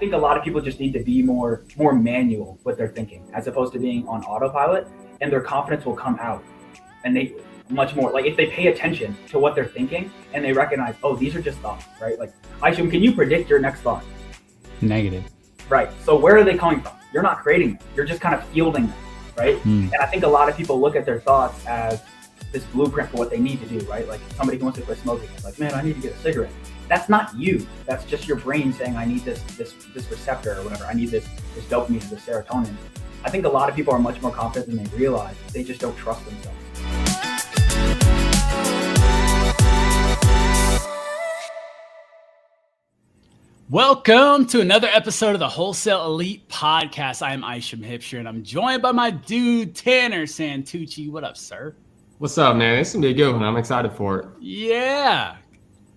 think a lot of people just need to be more manual with their thinking as opposed to being on autopilot, and their confidence will come out innately much more. Like if they pay attention to what they're thinking and they recognize, oh, these are just thoughts, right? Like, Isham, can you predict your next thought? Negative. Right. So where are they coming from? You're not creating them. You're just kind of fielding them, right? And I think a lot of people look at their thoughts as this blueprint for what they need to do, right? Like somebody who wants to quit smoking, it's like, man, I need to get a cigarette. That's not you. That's just your brain saying, I need this receptor or whatever. I need this dopamine, this serotonin. I think a lot of people are much more confident than they realize. They just don't trust themselves. Welcome to another episode of the Wholesale Elite Podcast. I am Isham and I'm joined by my dude, Tanner Santucci. What up, sir? What's up, man? It's going to be a good one. I'm excited for it. Yeah.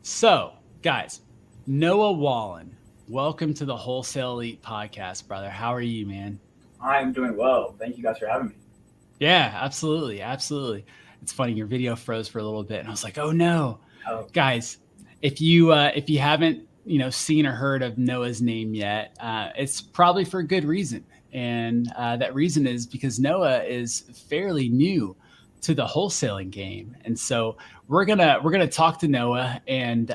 So, guys, Noah Wallen, welcome to the Wholesale Elite Podcast, brother. How are you, man? I'm doing well. Thank you guys for having me. Yeah, absolutely. Absolutely. It's funny. Your video froze for a little bit and I was like, oh no. Guys, if you haven't, seen or heard of Noah's name yet, it's probably for a good reason. And that reason is because Noah is fairly new to the wholesaling game. And so we're gonna talk to Noah and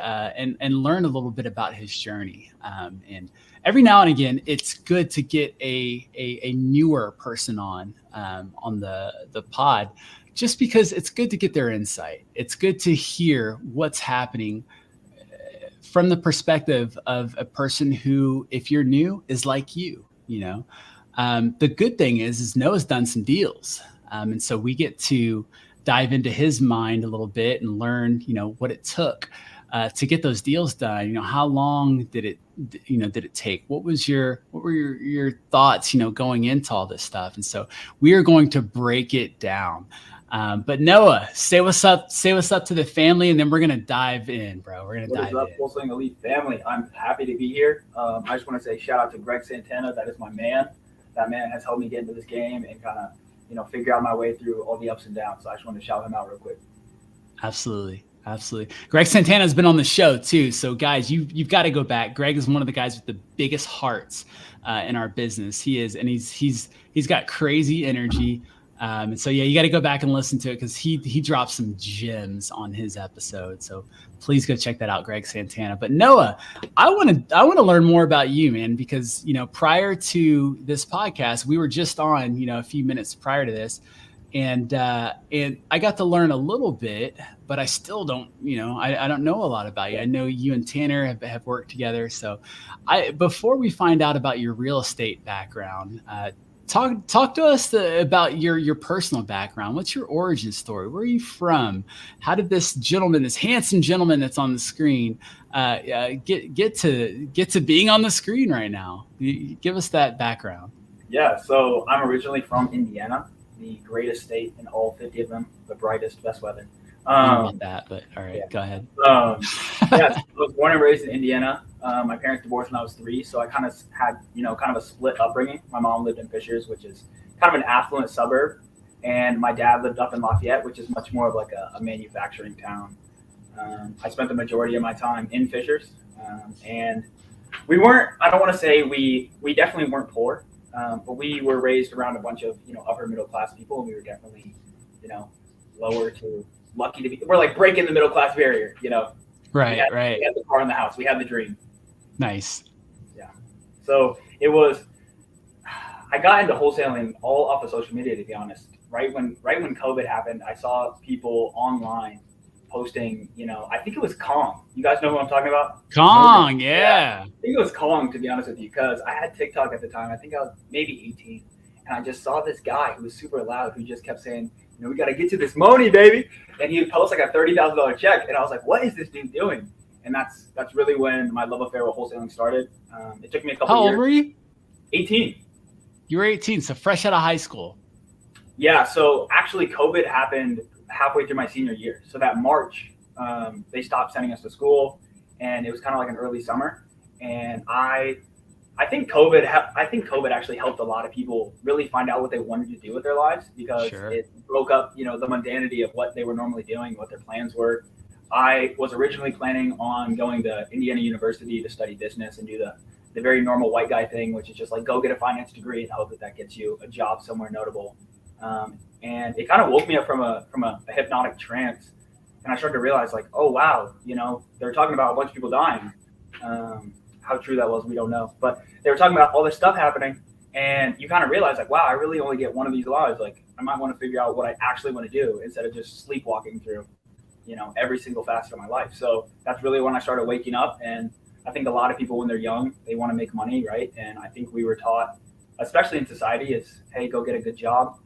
learn a little bit about his journey. And every now and again, it's good to get a newer person on the pod, just because it's good to get their insight. It's good to hear what's happening from the perspective of a person who, if you're new, is like you. The good thing is Noah's done some deals. And so we get to dive into his mind a little bit and learn, what it took to get those deals done. How long did it take? What were your thoughts, going into all this stuff? And so we are going to break it down. But Noah, say what's up to the family, and then we're going to dive in, bro. We're going to dive in. What is up, Wholesaling Elite family? I'm happy to be here. I just want to say shout out to Greg Santana. That is my man. That man has helped me get into this game and kind of, figure out my way through all the ups and downs. So I just want to shout him out real quick. Absolutely. Greg Santana has been on the show too. So guys, you've got to go back. Greg is one of the guys with the biggest hearts in our business. He is, and he's got crazy energy. And so, yeah, you got to go back and listen to it because he dropped some gems on his episode. So please go check that out, Greg Santana. But Noah, I want to learn more about you, man, because, prior to this podcast, we were just on, a few minutes prior to this. And I got to learn a little bit, but I still don't, I don't know a lot about you. I know you and Tanner have worked together. So before we find out about your real estate background, Talk to us about your personal background. What's your origin story? Where are you from? How did this handsome gentleman that's on the screen, get to being on the screen right now? Give us that background. Yeah, so I'm originally from Indiana, the greatest state in all 50 of them, the brightest, best weather. I don't want that, but all right, yeah. Go ahead. I was born and raised in Indiana. My parents divorced when I was 3, so I kind of had, kind of a split upbringing. My mom lived in Fishers, which is kind of an affluent suburb, and my dad lived up in Lafayette, which is much more of like a manufacturing town. I spent the majority of my time in Fishers, and we weren't. I don't want to say we definitely weren't poor, but we were raised around a bunch of upper middle class people, and we were definitely lower to lucky to be. We're like breaking the middle class barrier, Right. We had the car in the house. We had the dream. Nice. Yeah. So it was. I got into wholesaling all off of social media, to be honest. Right when COVID happened, I saw people online posting. I think it was Kong. You guys know who I'm talking about? Kong, yeah. I think it was Kong, to be honest with you, because I had TikTok at the time. I think I was maybe 18, and I just saw this guy who was super loud, who just kept saying, we got to get to this money, baby. And he would post like a $30,000 check. And I was like, what is this dude doing? And that's really when my love affair with wholesaling started. It took me a couple years. How old were you? 18. You were 18, so fresh out of high school. Yeah, so actually COVID happened halfway through my senior year. So that March, they stopped sending us to school. And it was kind of like an early summer. And I think COVID actually helped a lot of people really find out what they wanted to do with their lives, because it broke up, the mundanity of what they were normally doing, what their plans were. I was originally planning on going to Indiana University to study business and do the very normal white guy thing, which is just like, go get a finance degree and hope that that gets you a job somewhere notable. And it kind of woke me up from a hypnotic trance. And I started to realize like, oh, wow, they're talking about a bunch of people dying. How true that was, we don't know. But they were talking about all this stuff happening. And you kind of realize like, wow, I really only get one of these lives. Like, I might want to figure out what I actually want to do instead of just sleepwalking through, every single facet of my life. So that's really when I started waking up. And I think a lot of people, when they're young, they want to make money, right? And I think we were taught, especially in society, is, hey, go get a good job,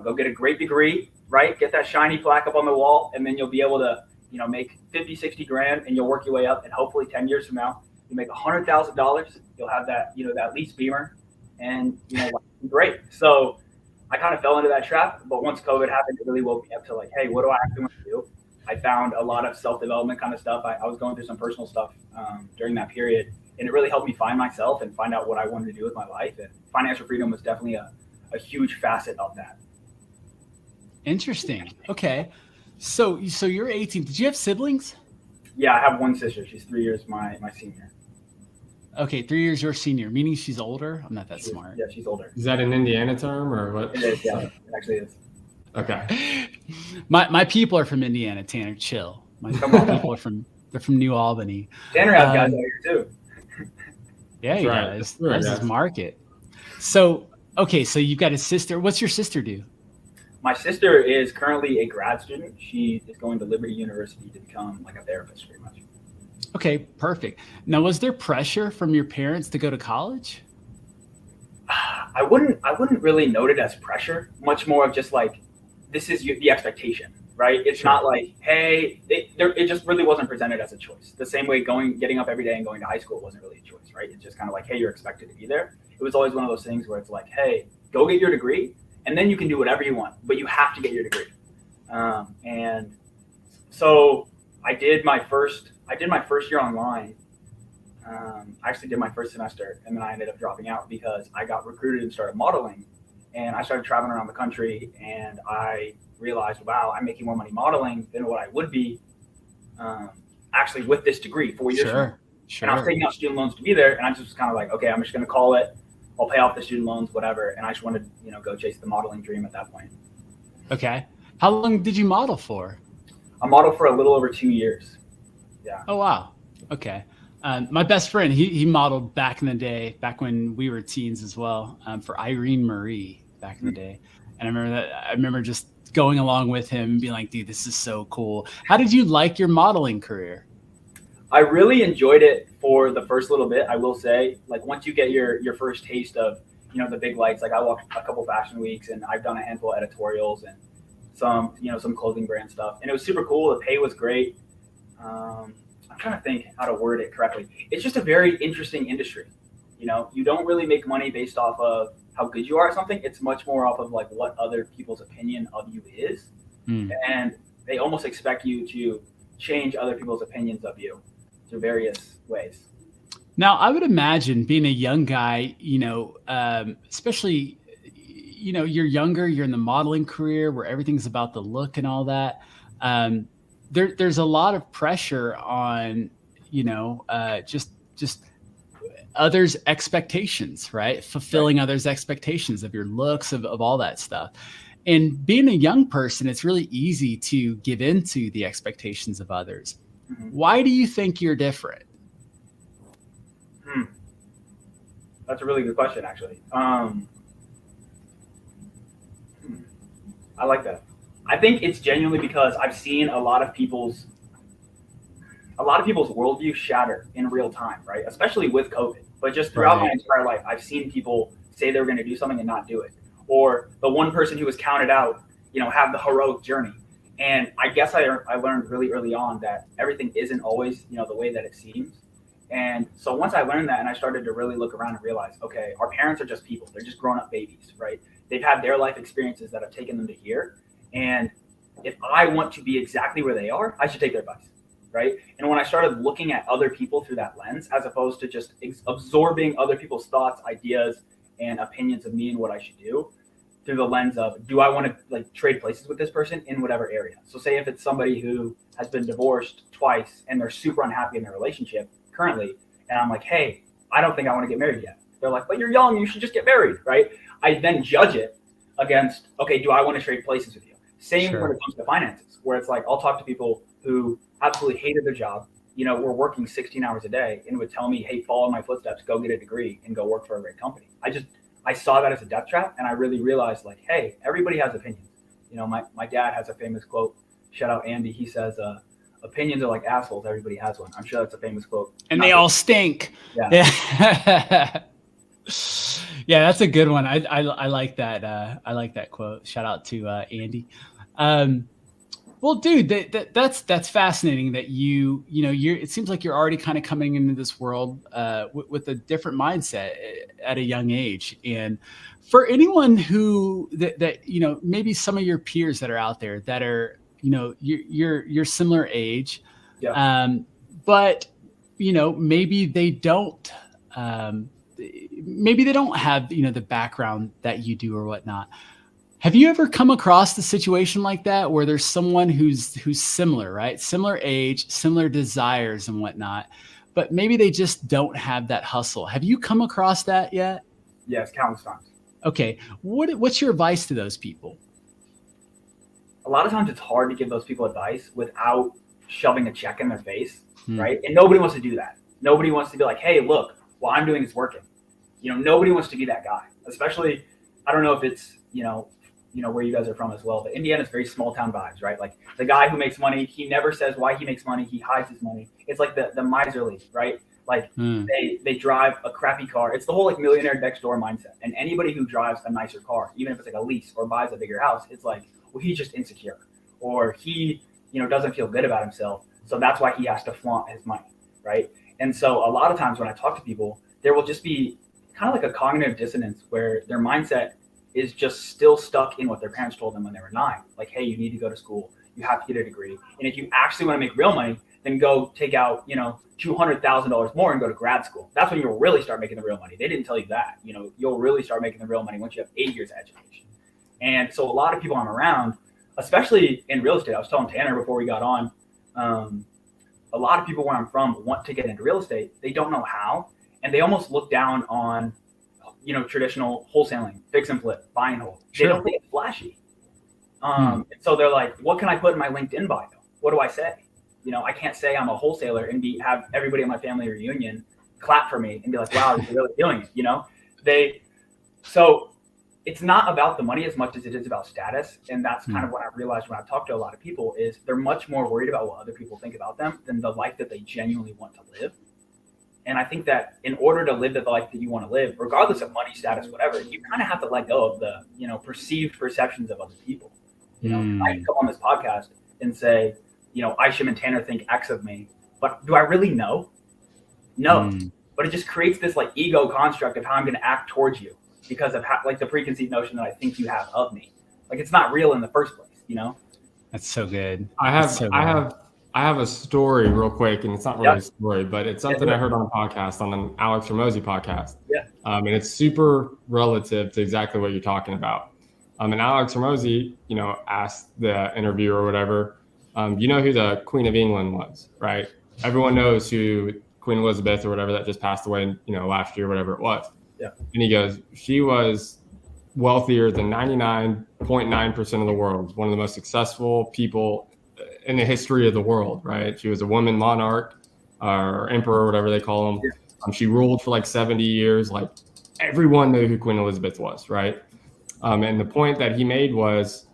go get a great degree, right? Get that shiny plaque up on the wall, and then you'll be able to, make 50, 60 grand, and you'll work your way up. And hopefully 10 years from now, you make $100,000. You'll have that, that lease Beamer, and, great. So I kind of fell into that trap. But once COVID happened, it really woke me up to like, hey, what do I actually want to do? I found a lot of self-development kind of stuff. I was going through some personal stuff during that period, and it really helped me find myself and find out what I wanted to do with my life. And financial freedom was definitely a huge facet of that. Interesting. Okay. So you're 18. Did you have siblings? Yeah, I have one sister. She's 3 years my senior. Okay, 3 years your senior, meaning she's older? I'm not that She's smart. Yeah, she's older. Is that an Indiana term or what? It is, yeah. It actually is. Okay. My people are from Indiana, Tanner. Chill. My people are from New Albany. Tanner has guys out here too. Yeah, he does. That's his market. So so you've got a sister. What's your sister do? My sister is currently a grad student. She is going to Liberty University to become like a therapist, pretty much. Okay, perfect. Now, was there pressure from your parents to go to college? I wouldn't really note it as pressure. Much more of just like, this is the expectation, right? It's not like, hey, it just really wasn't presented as a choice. The same way getting up every day and going to high school wasn't really a choice, right? It's just kind of like, hey, you're expected to be there. It was always one of those things where it's like, hey, go get your degree, and then you can do whatever you want, but you have to get your degree. And so I did my first year online. I actually did my first semester, and then I ended up dropping out because I got recruited and started modeling. And I started traveling around the country, and I realized, wow, I'm making more money modeling than what I would be actually with this degree 4 years from now. Sure. And I was taking out student loans to be there, and I just was kind of like, okay, I'm just going to call it. I'll pay off the student loans, whatever. And I just wanted to, go chase the modeling dream at that point. Okay. How long did you model for? I modeled for a little over 2 years. Yeah. Oh, wow. Okay. My best friend, he modeled back in the day, back when we were teens as well, for Irene Marie back in the day. And I remember just going along with him and being like, dude, this is so cool. How did you like your modeling career? I really enjoyed it for the first little bit, I will say. Like, once you get your first taste of, the big lights, like I walked a couple fashion weeks, and I've done a handful of editorials and some clothing brand stuff. And it was super cool. The pay was great. I'm trying to think how to word it correctly. It's just a very interesting industry. You don't really make money based off of how good you are at something. It's much more off of like what other people's opinion of you is. And they almost expect you to change other people's opinions of you through various ways. Now, I would imagine being a young guy, especially, you're younger, you're in the modeling career where everything's about the look and all that. There's a lot of pressure on, just others' expectations, right? Fulfilling others' expectations of your looks, of all that stuff. And being a young person, it's really easy to give into the expectations of others. Why do you think you're different? That's a really good question, actually. I like that. I think it's genuinely because I've seen a lot of people's worldview shatter in real time, right? Especially with COVID, but just throughout my entire life, I've seen people say they were going to do something and not do it. Or the one person who was counted out, have the heroic journey. And I guess I learned really early on that everything isn't always, the way that it seems. And so once I learned that and I started to really look around and realize, okay, our parents are just people. They're just grown up babies, right? They've had their life experiences that have taken them to here. And if I want to be exactly where they are, I should take their advice, right? And when I started looking at other people through that lens, as opposed to just absorbing other people's thoughts, ideas, and opinions of me and what I should do, through the lens of, do I want to like trade places with this person in whatever area? So say if it's somebody who has been divorced twice and they're super unhappy in their relationship currently, and I'm like, hey, I don't think I want to get married yet. They're like, but you're young, you should just get married, right? I then judge it against, okay, do I want to trade places with you? Same when it comes to finances, where it's like, I'll talk to people who absolutely hated their job, were working 16 hours a day and would tell me, hey, follow my footsteps, go get a degree and go work for a great company. I saw that as a death trap. And I really realized like, hey, everybody has opinions. My dad has a famous quote, shout out Andy. He says, opinions are like assholes. Everybody has one. I'm sure that's a famous quote. And they all stink. Yeah. Yeah, that's a good one. I like that. I like that quote. Shout out to Andy. Well, dude, that's fascinating that it seems like you're already kind of coming into this world with a different mindset at a young age. And for anyone who that maybe some of your peers that are out there that are, you're similar age, but maybe they don't have, the background that you do or whatnot. Have you ever come across the situation like that where there's someone who's similar, right? Similar age, similar desires and whatnot, but maybe they just don't have that hustle. Have you come across that yet? Yes, countless times. Okay. What's your advice to those people? A lot of times it's hard to give those people advice without shoving a check in their face, right? And nobody wants to do that. Nobody wants to be like, hey, look, what I'm doing is working. Nobody wants to be that guy, especially, I don't know if it's, where you guys are from as well, but Indiana is very small town vibes, right? Like the guy who makes money, he never says why he makes money. He hides his money. It's like the miserly, right? Like they drive a crappy car. It's the whole like millionaire next door mindset. And anybody who drives a nicer car, even if it's like a lease or buys a bigger house, it's like, well, he's just insecure or he, doesn't feel good about himself. So that's why he has to flaunt his money, right? And so a lot of times when I talk to people, there will just be kind of like a cognitive dissonance where their mindset is just still stuck in what their parents told them when they were 9. Like, hey, you need to go to school. You have to get a degree. And if you actually want to make real money, then go take out, $200,000 more and go to grad school. That's when you'll really start making the real money. They didn't tell you that. You'll really start making the real money once you have 8 years of education. And so a lot of people I'm around, especially in real estate, I was telling Tanner before we got on, a lot of people where I'm from want to get into real estate. They don't know how. And they almost look down on traditional wholesaling, fix and flip, buy and hold. They don't think it's flashy. And so they're like, what can I put in my LinkedIn bio? What do I say? I can't say I'm a wholesaler and have everybody in my family reunion clap for me and be like, wow, you're really doing it. So it's not about the money as much as it is about status. And that's kind of what I realized when I talk to a lot of people is they're much more worried about what other people think about them than the life that they genuinely want to live. And I think that in order to live the life that you want to live, regardless of money, status, whatever, you kind of have to let go of the, perceived perceptions of other people. I can come on this podcast and say, Isham and Tanner think X of me, but do I really know? No. But it just creates this like ego construct of how I'm going to act towards you because of how, like the preconceived notion that I think you have of me. Like it's not real in the first place, That's so good. I have a story real quick, and it's not really a story, but it's something I heard on a podcast, on an Alex Hormozi podcast. And it's super relative to exactly what you're talking about. And Alex Hormozi, asked the interviewer or whatever, you know who the Queen of England was, right? Everyone knows who Queen Elizabeth or whatever that just passed away, last year, whatever it was. And he goes, she was wealthier than 99.9% of the world, one of the most successful people in the history of the world, right? She was a woman monarch or emperor, whatever they call them. She ruled for like 70 years. Like everyone knew who Queen Elizabeth was, right? And the point that he made was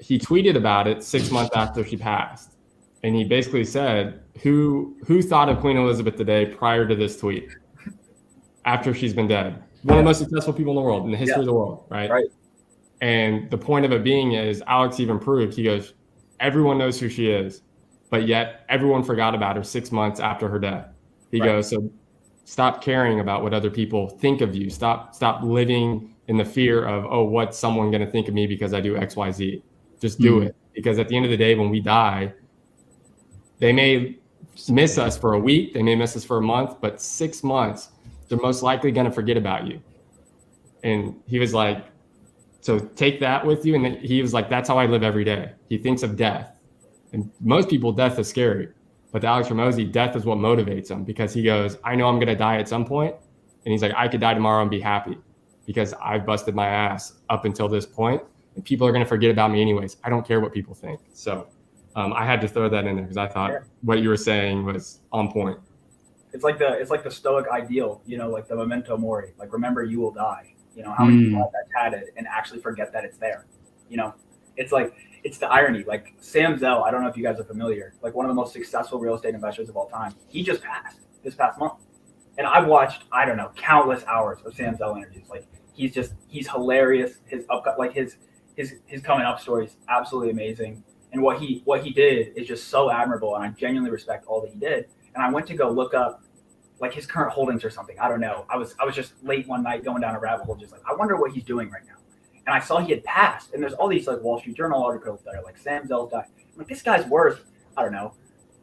he tweeted about it 6 months after she passed. And he basically said, who thought of Queen Elizabeth today prior to this tweet? After she's been dead. One of the most successful people in the world, in the history of the world, right? And the point of it being is, Alex even proved, he goes, everyone knows who she is, but yet everyone forgot about her 6 months after her death. He goes, so stop caring about what other people think of you. Stop living in the fear of, oh, what's someone going to think of me because I do X, Y, Z. Just do it. Because at the end of the day, when we die, they may miss us for a week. They may miss us for a month, but 6 months, they're most likely going to forget about you. And he was like, so take that with you. And he was like, that's how I live every day. He thinks of death. And most people, death is scary. But to Alex Hormozi, death is what motivates him, because he goes, I know I'm going to die at some point. And he's like, I could die tomorrow and be happy because I've busted my ass up until this point, and people are going to forget about me anyways. I don't care what people think. So I had to throw that in there because I thought what you were saying was on point. It's like the Stoic ideal, like the memento mori, like remember you will die. How many people have that tatted and actually forget that it's there? It's the irony. Like Sam Zell, I don't know if you guys are familiar, like one of the most successful real estate investors of all time. He just passed this past month. And I've watched, I don't know, countless hours of Sam Zell interviews. Like he's hilarious. His coming up story is absolutely amazing. And what he did is just so admirable. And I genuinely respect all that he did. And I went to go look up like his current holdings or something. I don't know. I was just late one night going down a rabbit hole, just like, I wonder what he's doing right now. And I saw he had passed, and there's all these like Wall Street Journal articles that are like Sam Zell's died. I'm like, this guy's worth, I don't know,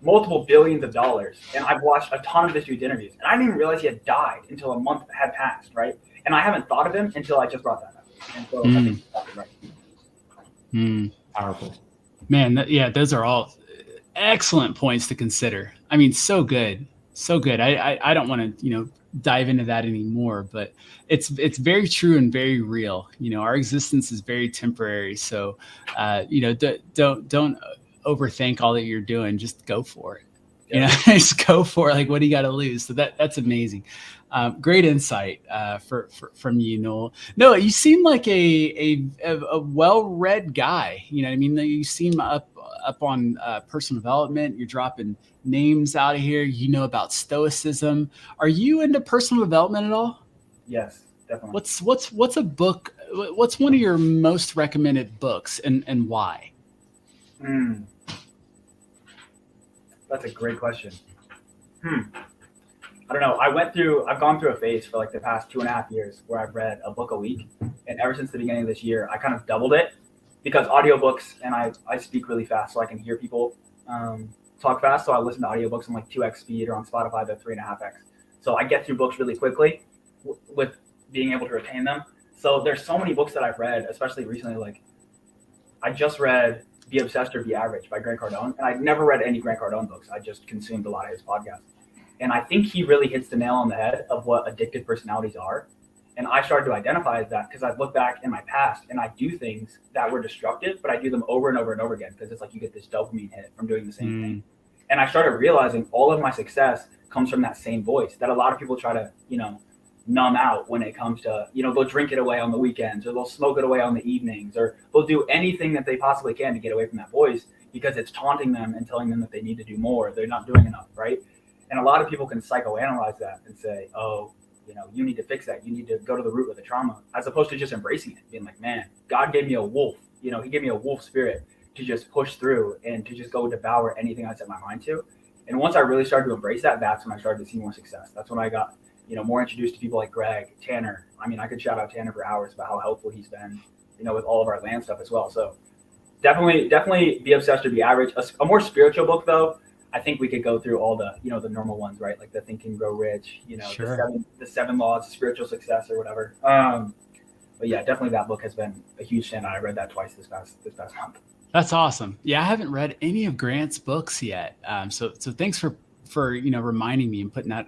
multiple billions of dollars. And I've watched a ton of this dude's interviews, and I didn't even realize he had died until a month had passed, right? And I haven't thought of him until I just brought that up. And so I think that's right. Powerful. Man, those are all excellent points to consider. I mean, so good. So good. I don't want to, dive into that anymore, but it's very true and very real. Our existence is very temporary. So, don't overthink all that you're doing. Just go for it. Just go for it. Like, what do you got to lose? So that's amazing. Great insight from you, Noah. Noah, you seem like a well-read guy. You know what I mean? You seem up on personal development. You're dropping names out of here. You know about stoicism. Are you into personal development at all? Yes, definitely. What's a book? What's one of your most recommended books, and why? That's a great question. I don't know. I've gone through a phase for like the past 2.5 years where I've read a book a week. And ever since the beginning of this year, I kind of doubled it because audiobooks, and I speak really fast so I can hear people talk fast. So I listen to audiobooks on like 2x speed, or on Spotify, they're 3.5x. So I get through books really quickly with being able to retain them. So there's so many books that I've read, especially recently. Like I just read Be Obsessed or Be Average by Grant Cardone. And I'd never read any Grant Cardone books. I just consumed a lot of his podcasts. And I think he really hits the nail on the head of what addictive personalities are. And I started to identify as that because I look back in my past and I do things that were destructive, but I do them over and over and over again because it's like you get this dopamine hit from doing the same thing. And I started realizing all of my success comes from that same voice that a lot of people try to, numb out when it comes to, they'll drink it away on the weekends, or they'll smoke it away on the evenings, or they'll do anything that they possibly can to get away from that voice because it's taunting them and telling them that they need to do more. They're not doing enough, right? And a lot of people can psychoanalyze that and say, oh, you need to fix that. You need to go to the root of the trauma, as opposed to just embracing it, being like, man, God gave me a wolf. He gave me a wolf spirit to just push through and to just go devour anything I set my mind to. And once I really started to embrace that, that's when I started to see more success. That's when I got, more introduced to people like Greg, Tanner. I mean, I could shout out Tanner for hours about how helpful he's been, with all of our land stuff as well. So definitely Be Obsessed or Be Average. A more spiritual book, though, I think we could go through all the, the normal ones, right? Like the Think and Grow Rich, sure. the seven laws of spiritual success or whatever. But yeah, definitely that book has been a huge standout. I read that twice this past month. That's awesome. Yeah, I haven't read any of Grant's books yet. So thanks for reminding me and putting that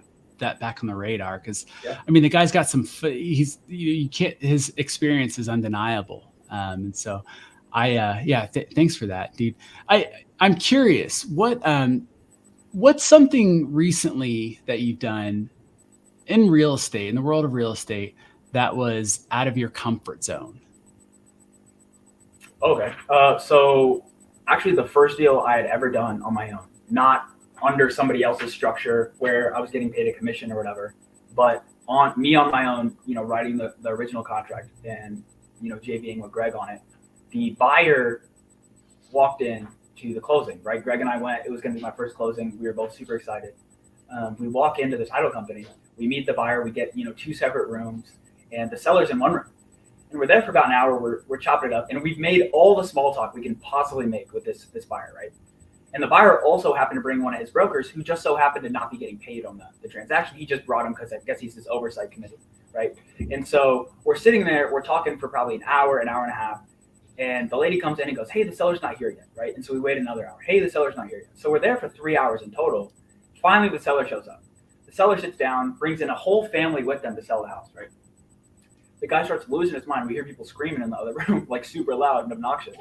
back on the radar, because I mean, the guy's got some. You can't. His experience is undeniable. And so thanks for that, dude. I'm curious, what's something recently that you've done in real estate, in the world of real estate, that was out of your comfort zone? Okay. So actually the first deal I had ever done on my own, not under somebody else's structure where I was getting paid a commission or whatever, but on my own, writing the original contract and, JVing with Greg on it. The buyer walked in to the closing, right? Greg and I went, it was going to be my first closing. We were both super excited. We walk into the title company, we meet the buyer, we get, 2 separate rooms, and the seller's in one room. And we're there for about an hour. We're chopping it up, and we've made all the small talk we can possibly make with this buyer, right? And the buyer also happened to bring one of his brokers who just so happened to not be getting paid on the transaction. He just brought him because I guess he's this oversight committee, right? And so we're sitting there, we're talking for probably an hour and a half. And the lady comes in and goes, hey, the seller's not here yet, right? And so we wait another hour. Hey, the seller's not here yet. So we're there for 3 hours in total. Finally, the seller shows up. The seller sits down, brings in a whole family with them to sell the house, right? The guy starts losing his mind. We hear people screaming in the other room, like super loud and obnoxious.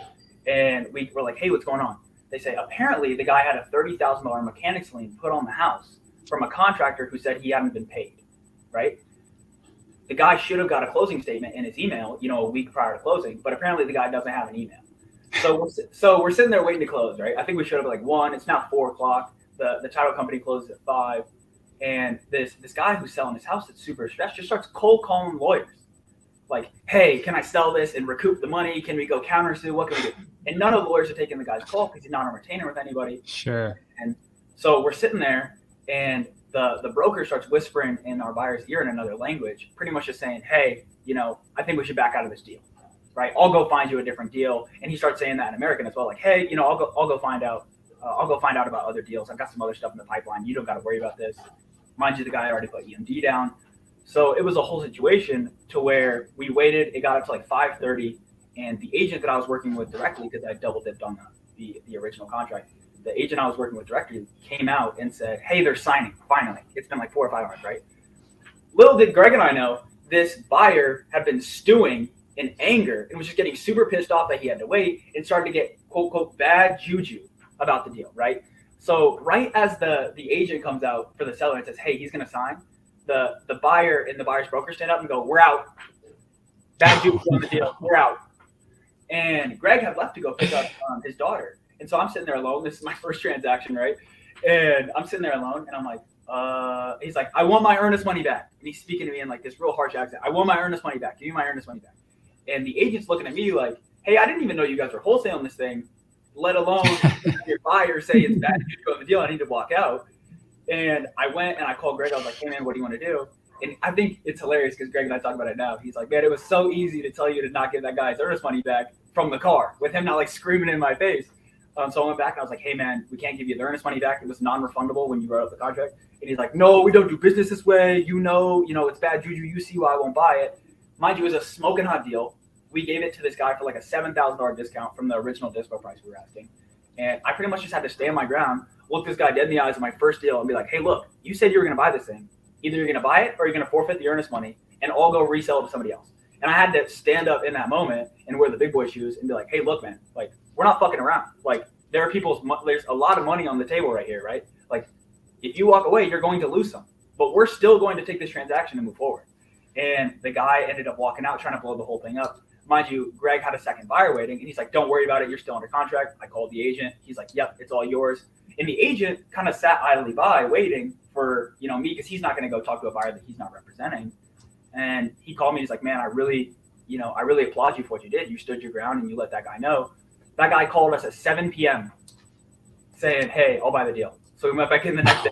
And we're like, hey, what's going on? They say, apparently the guy had a $30,000 mechanics lien put on the house from a contractor who said he hadn't been paid, right? The guy should have got a closing statement in his email, a week prior to closing, but apparently the guy doesn't have an email. So we're sitting there waiting to close, right? I think we showed up at like 1. It's now 4 o'clock. The title company closes at 5. And this guy who's selling his house that's super stressed just starts cold calling lawyers. Like, hey, can I sell this and recoup the money? Can we go countersue? What can we do? And none of the lawyers are taking the guy's call because he's not on retainer with anybody. Sure. And so we're sitting there, and the broker starts whispering in our buyer's ear in another language, pretty much just saying, hey, I think we should back out of this deal, right? I'll go find you a different deal. And he starts saying that in American as well, like, hey, I'll go find out. I'll go find out about other deals. I've got some other stuff in the pipeline. You don't got to worry about this. Mind you, the guy had already put EMD down. So it was a whole situation to where we waited. It got up to like 5:30, and the agent that I was working with directly, because I double dipped on the original contract, the agent I was working with directly came out and said, hey, they're signing, finally. It's been like 4 or 5 hours, right? Little did Greg and I know, this buyer had been stewing in anger and was just getting super pissed off that he had to wait and started to get, quote, quote, bad juju about the deal, right? So right as the agent comes out for the seller and says, hey, he's going to sign, the buyer and the buyer's broker stand up and go, we're out. Bad juju on the deal. We're out. And Greg had left to go pick up his daughter. And so I'm sitting there alone. This is my first transaction, right? And I'm sitting there alone, and I'm like, he's like, I want my earnest money back. And he's speaking to me in like this real harsh accent. I want my earnest money back. Give me my earnest money back. And the agent's looking at me like, hey, I didn't even know you guys were wholesaling this thing, let alone your buyer say it's bad juju on the deal. I need to walk out. And I went and I called Greg. I was like, hey, man, what do you want to do? And I think it's hilarious because Greg and I talk about it now. He's like, man, it was so easy to tell you to not give that guy's earnest money back from the car with him not like screaming in my face. So I went back and I was like, hey, man, we can't give you the earnest money back. It was non-refundable when you wrote up the contract. And he's like, no, we don't do business this way. It's bad juju. You see why I won't buy it. Mind you, it was a smoking hot deal. We gave it to this guy for like a $7,000 discount from the original dispo price we were asking. And I pretty much just had to stand my ground, look this guy dead in the eyes in my first deal and be like, hey, look, you said you were going to buy this thing. Either you're going to buy it or you're going to forfeit the earnest money and I'll go resell it to somebody else. And I had to stand up in that moment and wear the big boy shoes and be like, hey, look, man, like, we're not fucking around. Like, there's a lot of money on the table right here, right? Like, if you walk away, you're going to lose some. But we're still going to take this transaction and move forward. And the guy ended up walking out trying to blow the whole thing up. Mind you, Greg had a second buyer waiting, and he's like, don't worry about it. You're still under contract. I called the agent. He's like, yep, it's all yours. And the agent kind of sat idly by waiting for, me, because he's not going to go talk to a buyer that he's not representing. And he called me. He's like, man, I really applaud you for what you did. You stood your ground and you let that guy know. That guy called us at 7 p.m. saying, hey, I'll buy the deal. So we went back in the next day.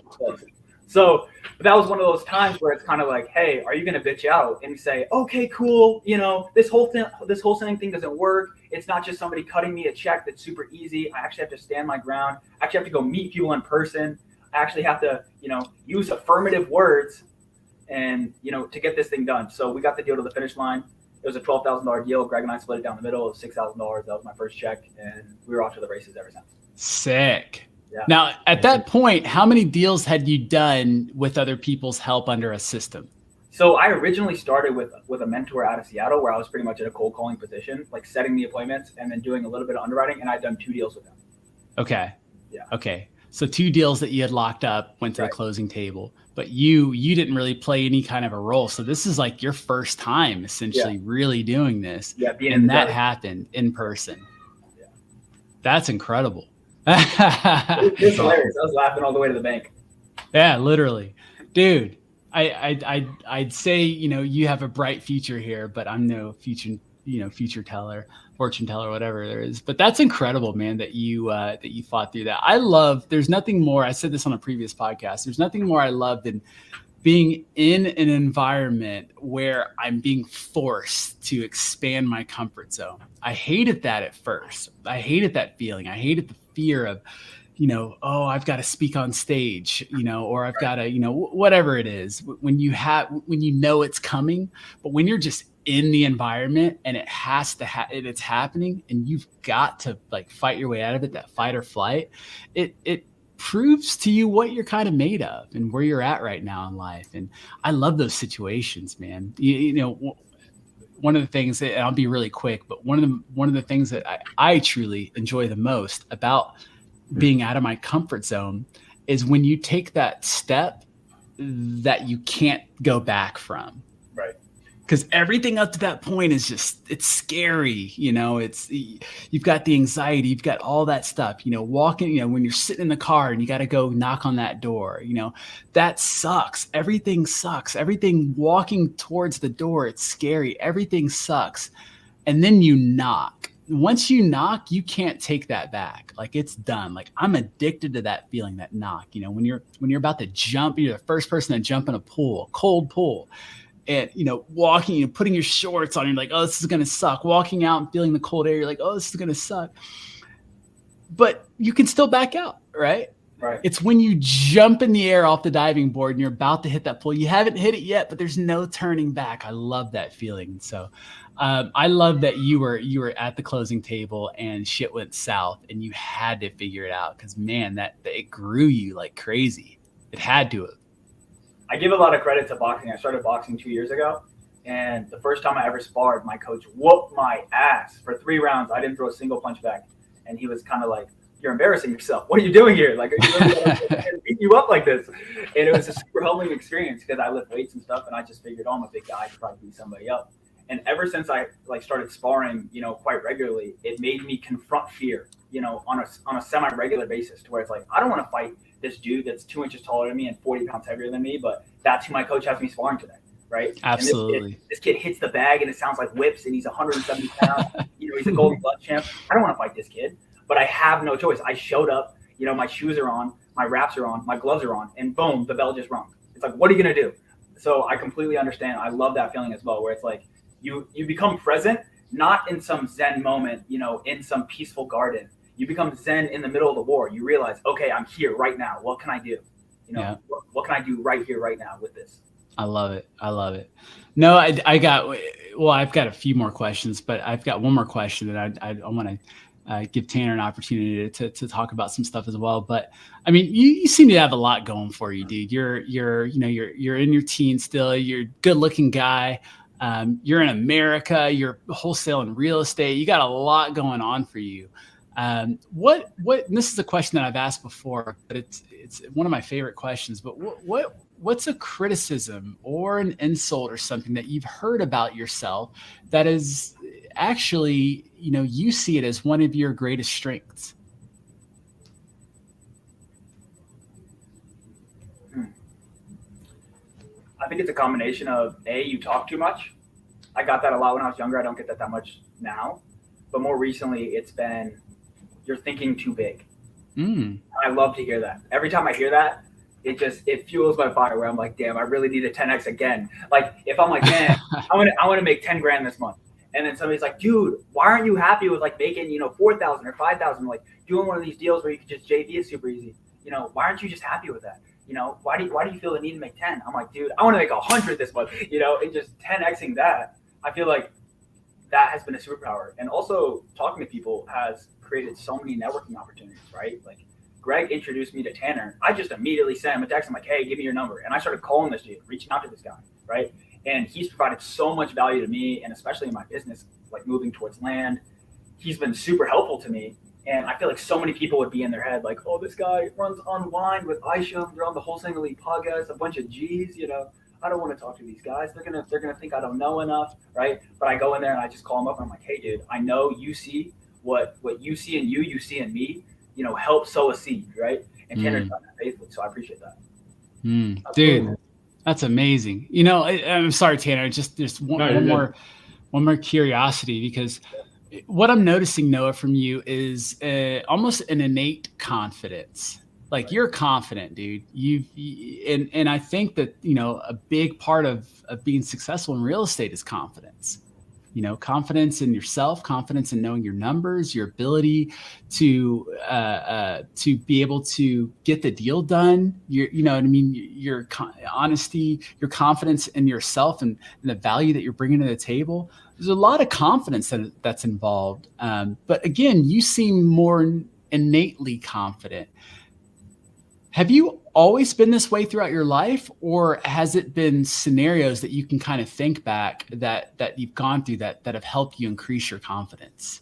So that was one of those times where it's kind of like, hey, are you going to bitch out and say, okay, cool. This wholesaling thing doesn't work. It's not just somebody cutting me a check that's super easy. I actually have to stand my ground. I actually have to go meet people in person. I actually have to, use affirmative words and, to get this thing done. So we got the deal to the finish line. It was a $12,000 deal. Greg and I split it down the middle. It was $6,000. That was my first check. And we were off to the races ever since. Sick. Yeah. Now, at that point, how many deals had you done with other people's help under a system? So I originally started with a mentor out of Seattle where I was pretty much in a cold calling position, like setting the appointments and then doing a little bit of underwriting. And I'd done 2 deals with them. Okay. Yeah. Okay. So 2 deals that you had locked up, went to the closing table, but you didn't really play any kind of a role. So this is like your first time essentially really doing this. Yeah. And that happened in person. Yeah. That's incredible. It's hilarious. I was laughing all the way to the bank. Yeah, literally. Dude, I'd say, you have a bright future here, but I'm no future teller, fortune teller, whatever there is. But that's incredible, man, that you fought through that. There's nothing more. I said this on a previous podcast. There's nothing more I love than being in an environment where I'm being forced to expand my comfort zone. I hated that at first. I hated that feeling. I hated the fear of, I've got to speak on stage, or I've got to, whatever it is when you know it's coming, but when you're just in the environment and it has to it's happening and you've got to like fight your way out of it, that fight or flight, it proves to you what you're kind of made of and where you're at right now in life. And I love those situations, man. You know, one of the things that, and I'll be really quick, but one of the things that I truly enjoy the most about being out of my comfort zone is when you take that step that you can't go back from. Right. Because everything up to that point is just, it's scary. You know, you've got the anxiety, you've got all that stuff, you know, walking, you know, when you're sitting in the car and you got to go knock on that door, you know, that sucks. Everything sucks. Everything walking towards the door, it's scary. Everything sucks. And then you knock. Once you knock, you can't take that back. Like it's done. Like I'm addicted to that feeling, that knock, you know, when you're about to jump, you're the first person to jump in a pool, a cold pool. And, you know, walking, you know, putting your shorts on, you're like, oh, this is going to suck. Walking out and feeling the cold air, you're like, oh, this is going to suck. But you can still back out, right? Right. It's when you jump in the air off the diving board and you're about to hit that pool. You haven't hit it yet, but there's no turning back. I love that feeling. So I love that you were at the closing table and shit went south and you had to figure it out because, man, that it grew you like crazy. It had to have. I give a lot of credit to boxing. I started boxing 2 years ago, and the first time I ever sparred, my coach whooped my ass for 3 rounds. I didn't throw a single punch back, and he was kind of like, "You're embarrassing yourself. What are you doing here? Like, are you really beat you up like this?" And it was a super humbling experience because I lift weights and stuff, and I just figured, "Oh, I'm a big guy. I could probably beat somebody up." And ever since I like started sparring, you know, quite regularly, it made me confront fear, you know, on a semi-regular basis, to where it's like, I don't want to fight this dude that's 2 inches taller than me and 40 pounds heavier than me, but that's who my coach has me sparring today, right? Absolutely. And this kid hits the bag and it sounds like whips, and he's 170 pounds. You know, he's a golden glove champ. I don't want to fight this kid, but I have no choice. I showed up, you know, my shoes are on, my wraps are on, my gloves are on, and boom, the bell just rung. It's like, what are you going to do? So I completely understand. I love that feeling as well, where it's like you become present, not in some Zen moment, you know, in some peaceful garden. You become Zen in the middle of the war. You realize, okay, I'm here right now. What can I do? You know, yeah. What can I do right here, right now with this? I love it. I love it. No, I've got a few more questions, but I've got one more question that I want to give Tanner an opportunity to talk about some stuff as well. But I mean, you seem to have a lot going for you, dude. You're in your teens still. You're a good looking guy. You're in America. You're wholesaling real estate. You got a lot going on for you. What this is a question that I've asked before, but it's one of my favorite questions, but what's a criticism or an insult or something that you've heard about yourself that is actually, you know, you see it as one of your greatest strengths? I think it's a combination of you talk too much. I got that a lot when I was younger. I don't get that much now, but more recently it's been, you're thinking too big. I love to hear that. Every time I hear that, it fuels my fire, where I'm like, damn, I really need a 10X again. Like if I'm like, man, I want to make 10 grand this month. And then somebody's like, dude, why aren't you happy with like making, you know, 4,000 or 5,000, like doing one of these deals where you could just JV is super easy. You know, why aren't you just happy with that? You know, why do you feel the need to make 10? I'm like, dude, I want to make 100 this month, you know, and just 10Xing that. I feel like that has been a superpower. And also talking to people has created so many networking opportunities, right? Like Greg introduced me to Tanner. I just immediately sent him a text. I'm like, hey, give me your number. And I started calling this dude, reaching out to this guy, right? And he's provided so much value to me, and especially in my business, like moving towards land. He's been super helpful to me. And I feel like so many people would be in their head like, oh, this guy runs Unwind with Isham. They're on the Wholesaling Real Estate podcast, a bunch of G's, you know. I don't want to talk to these guys. They're gonna think I don't know enough, right? But I go in there and I just call them up and I'm like, hey, dude, I know you see what you see in you see in me. You know, help sow a seed, right? And Tanner's done that faithfully, so I appreciate that. Dude, that's amazing. You know, I'm sorry, Tanner. Just one more curiosity, because what I'm noticing, Noah, from you is almost an innate confidence. Like you're confident, dude. And I think that, you know, a big part of being successful in real estate is confidence. confidence in yourself, confidence in knowing your numbers, your ability to be able to get the deal done. Your honesty, your confidence in yourself and the value that you're bringing to the table. There's a lot of confidence that's involved. But again, you seem more innately confident. Have you always been this way throughout your life, or has it been scenarios that you can kind of think back that you've gone through that have helped you increase your confidence?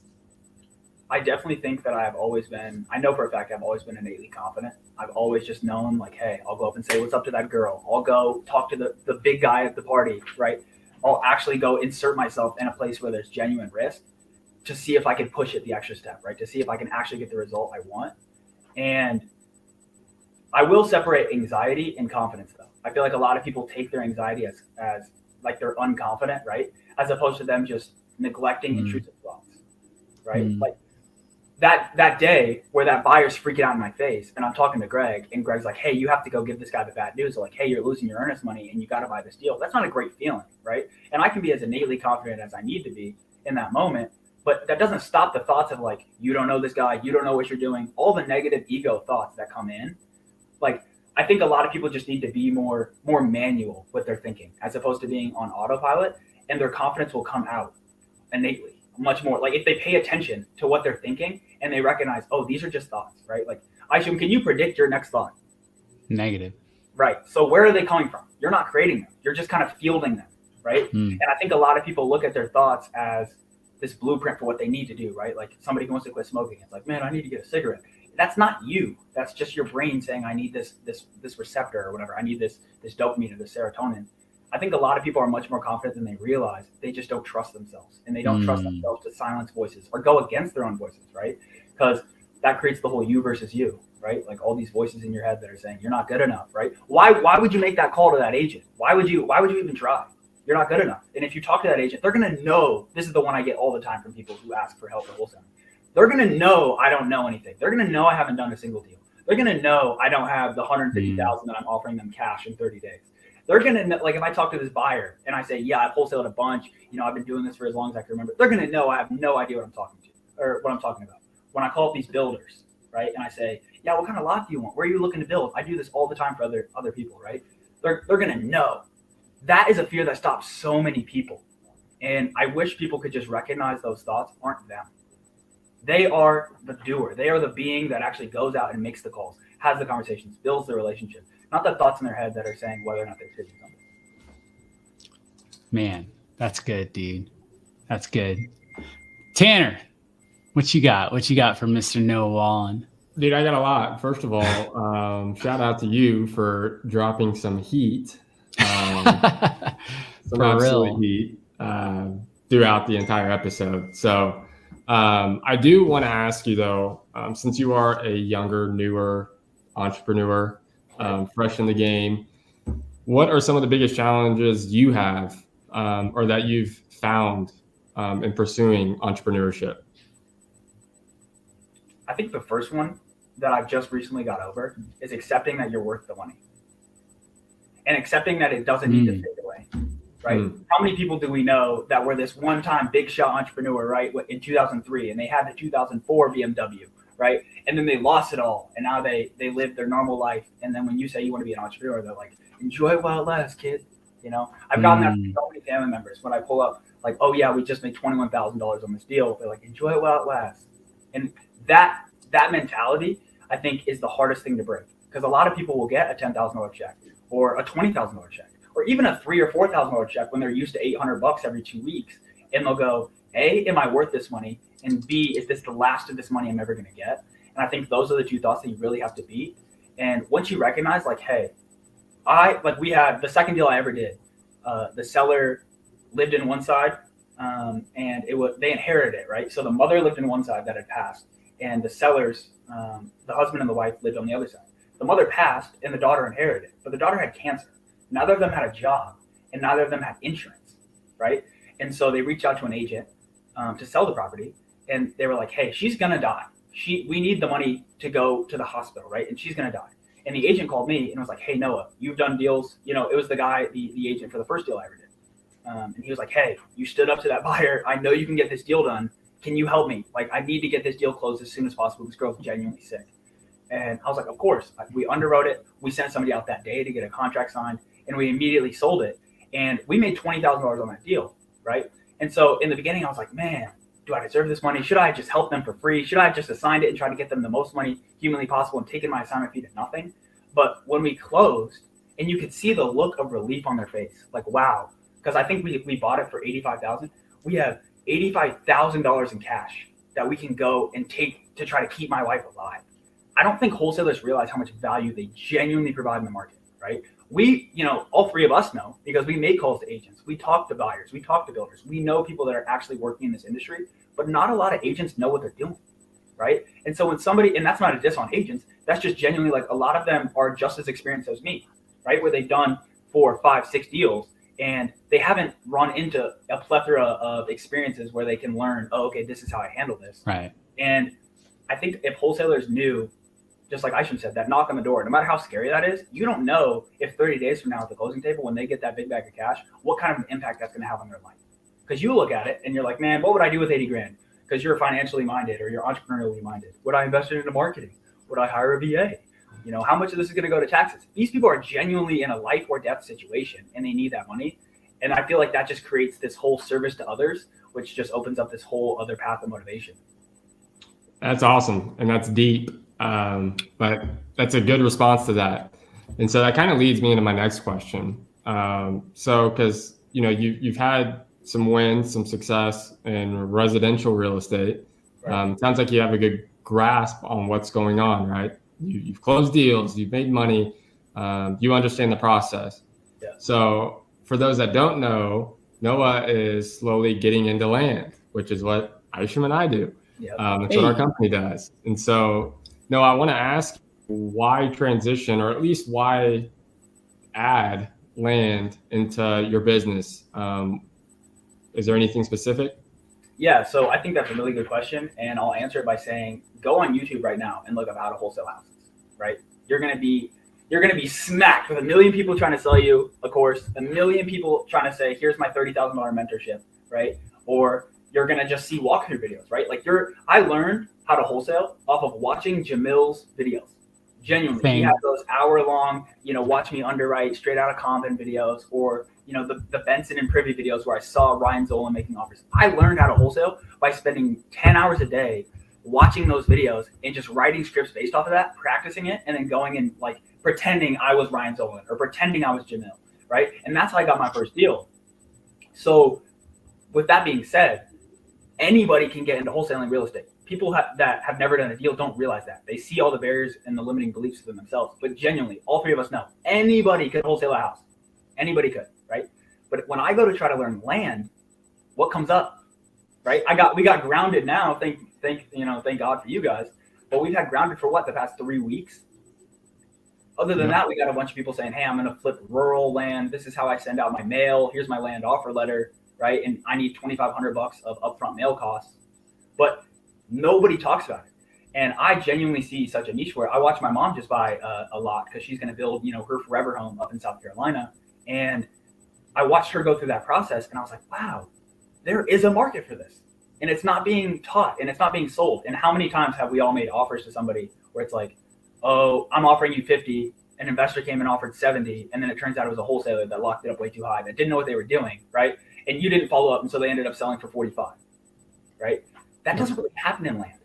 I definitely think that I know for a fact I've always been innately confident. I've always just known, like, hey, I'll go up and say what's up to that girl. I'll go talk to the big guy at the party, right? I'll actually go insert myself in a place where there's genuine risk to see if I can push it the extra step, right? To see if I can actually get the result I want. And I will separate anxiety and confidence, though. I feel like a lot of people take their anxiety as like they're unconfident, right? As opposed to them just neglecting intrusive thoughts, right? Like that day where that buyer's freaking out in my face and I'm talking to Greg and Greg's like, hey, you have to go give this guy the bad news. Or like, hey, you're losing your earnest money and you got to buy this deal. That's not a great feeling, right? And I can be as innately confident as I need to be in that moment. But that doesn't stop the thoughts of like, you don't know this guy, you don't know what you're doing, all the negative ego thoughts that come in. Like, I think a lot of people just need to be more manual with their thinking as opposed to being on autopilot, and their confidence will come out innately much more. Like if they pay attention to what they're thinking and they recognize, oh, these are just thoughts, right? Like, Isham, can you predict your next thought? Negative. Right. So where are they coming from? You're not creating them. You're just kind of fielding them, right? And I think a lot of people look at their thoughts as this blueprint for what they need to do, right? Like somebody who wants to quit smoking. It's like, man, I need to get a cigarette. That's not you. That's just your brain saying, I need this receptor or whatever. I need this dopamine or this serotonin. I think a lot of people are much more confident than they realize. They just don't trust themselves, and they don't trust themselves to silence voices or go against their own voices, right? Because that creates the whole you versus you, right? Like all these voices in your head that are saying you're not good enough, right? Why would you make that call to that agent? Why would you even try? You're not good enough. And if you talk to that agent, they're going to know. This is the one I get all the time from people who ask for help at Wholesale. They're going to know I don't know anything. They're going to know I haven't done a single deal. They're going to know I don't have the $150,000 that I'm offering them cash in 30 days. They're going to know, like if I talk to this buyer and I say, yeah, I've wholesaled a bunch, I've been doing this for as long as I can remember. They're going to know I have no idea what I'm talking about. When I call up these builders, right? And I say, yeah, what kind of lot do you want? Where are you looking to build? I do this all the time for other people, right? They're going to know. That is a fear that stops so many people. And I wish people could just recognize those thoughts aren't them. They are the doer. They are the being that actually goes out and makes the calls, has the conversations, builds the relationship, not the thoughts in their head that are saying whether or not they're taking something. Man, that's good, dude. That's good. Tanner, what you got? What you got from Mr. Noah Wallen? Dude, I got a lot. First of all, shout out to you for dropping some heat. Some absolute heat throughout the entire episode. So I do want to ask you though, since you are a younger, newer entrepreneur, fresh in the game, what are some of the biggest challenges you have or that you've found in pursuing entrepreneurship? I think the first one that I've just recently got over is accepting that you're worth the money and accepting that it doesn't need to fade away, right? How many people do we know that were this one-time big shot entrepreneur, right, in 2003, and they had the 2004 BMW, right? And then they lost it all, and now they live their normal life. And then when you say you want to be an entrepreneur, they're like, enjoy it while it lasts, kid. I've gotten that from so many family members when I pull up, like, oh yeah, we just made $21,000 on this deal. They're like, enjoy it while it lasts. And that mentality, I think, is the hardest thing to break, because a lot of people will get a $10,000 check or a $20,000 check or even a $3,000 or $4,000 check when they're used to $800 every 2 weeks. And they'll go, A, am I worth this money? And B, is this the last of this money I'm ever going to get? And I think those are the two thoughts that you really have to beat. And once you recognize, like, hey, we had the second deal I ever did. The seller lived in one side, and they inherited it, right? So the mother lived in one side that had passed, and the sellers, the husband and the wife, lived on the other side. The mother passed, and the daughter inherited it, but the daughter had cancer. Neither of them had a job, and neither of them had insurance, right? And so they reached out to an agent to sell the property, and they were like, hey, she's gonna die. We need the money to go to the hospital, right? And she's gonna die. And the agent called me and was like, hey, Noah, you've done deals. It was the guy, the agent for the first deal I ever did. And he was like, hey, you stood up to that buyer. I know you can get this deal done. Can you help me? Like, I need to get this deal closed as soon as possible. This girl's genuinely sick. And I was like, of course. We underwrote it. We sent somebody out that day to get a contract signed, and we immediately sold it. And we made $20,000 on that deal, right? And so in the beginning, I was like, man, do I deserve this money? Should I just help them for free? Should I have just assigned it and try to get them the most money humanly possible and taken my assignment fee to nothing? But when we closed, and you could see the look of relief on their face, like, wow. Because I think we bought it for $85,000. We have $85,000 in cash that we can go and take to try to keep my wife alive. I don't think wholesalers realize how much value they genuinely provide in the market, right? We, all three of us know, because we make calls to agents. We talk to buyers. We talk to builders. We know people that are actually working in this industry, but not a lot of agents know what they're doing, right? And so when somebody, and that's not a diss on agents, that's just genuinely like a lot of them are just as experienced as me, right? Where they've done 4, 5, 6 deals, and they haven't run into a plethora of experiences where they can learn, oh, okay, this is how I handle this. Right. And I think if wholesalers knew, just like Isham said, that knock on the door, no matter how scary that is, you don't know if 30 days from now at the closing table, when they get that big bag of cash, what kind of an impact that's going to have on their life. Because you look at it and you're like, man, what would I do with 80 grand? Because you're financially minded or you're entrepreneurially minded. Would I invest it into marketing? Would I hire a VA? How much of this is going to go to taxes? These people are genuinely in a life or death situation and they need that money. And I feel like that just creates this whole service to others, which just opens up this whole other path of motivation. That's awesome. And that's deep. But that's a good response to that. And so that kind of leads me into my next question. So, because, you've had some wins, some success in residential real estate. Right. Sounds like you have a good grasp on what's going on, right? You've closed deals, you've made money, you understand the process. Yeah. So for those that don't know, Noah is slowly getting into land, which is what Isham and I do. Yep. That's what our company does. And so, Noah, I want to ask why transition, or at least why add land into your business? Is there anything specific? Yeah, so I think that's a really good question, and I'll answer it by saying, go on YouTube right now and look up how to wholesale houses. Right? You're gonna be smacked with 1 million people trying to sell you a course, 1 million people trying to say, here's my $30,000 mentorship, right? Or you're gonna just see walkthrough videos, right? Like I learned how to wholesale off of watching Jamil's videos. Genuinely, Same. He had those hour-long, watch me underwrite straight out of Compton videos, or the Benson and Privy videos where I saw Ryan Zola making offers. I learned how to wholesale by spending 10 hours a day watching those videos and just writing scripts based off of that, practicing it, and then going and like pretending I was Ryan Zola or pretending I was Jamil, right? And that's how I got my first deal. So with that being said, anybody can get into wholesaling real estate. People that have never done a deal don't realize that. They see all the barriers and the limiting beliefs within themselves. But genuinely, all three of us know anybody could wholesale a house. Anybody could, right? But when I go to try to learn land, what comes up, right? We got grounded now. Thank God for you guys. But we've had grounded for the past 3 weeks. Other than that, we got a bunch of people saying, hey, I'm going to flip rural land. This is how I send out my mail. Here's my land offer letter, right? And I need $2,500 of upfront mail costs. But nobody talks about it. And I genuinely see such a niche where I watch my mom just buy a lot because she's going to build, her forever home up in South Carolina. And I watched her go through that process and I was like, wow, there is a market for this. And it's not being taught and it's not being sold. And how many times have we all made offers to somebody where it's like, oh, I'm offering you 50, an investor came and offered 70, and then it turns out it was a wholesaler that locked it up way too high, that didn't know what they were doing, right? And you didn't follow up, and so they ended up selling for 45, right? That doesn't really happen in land.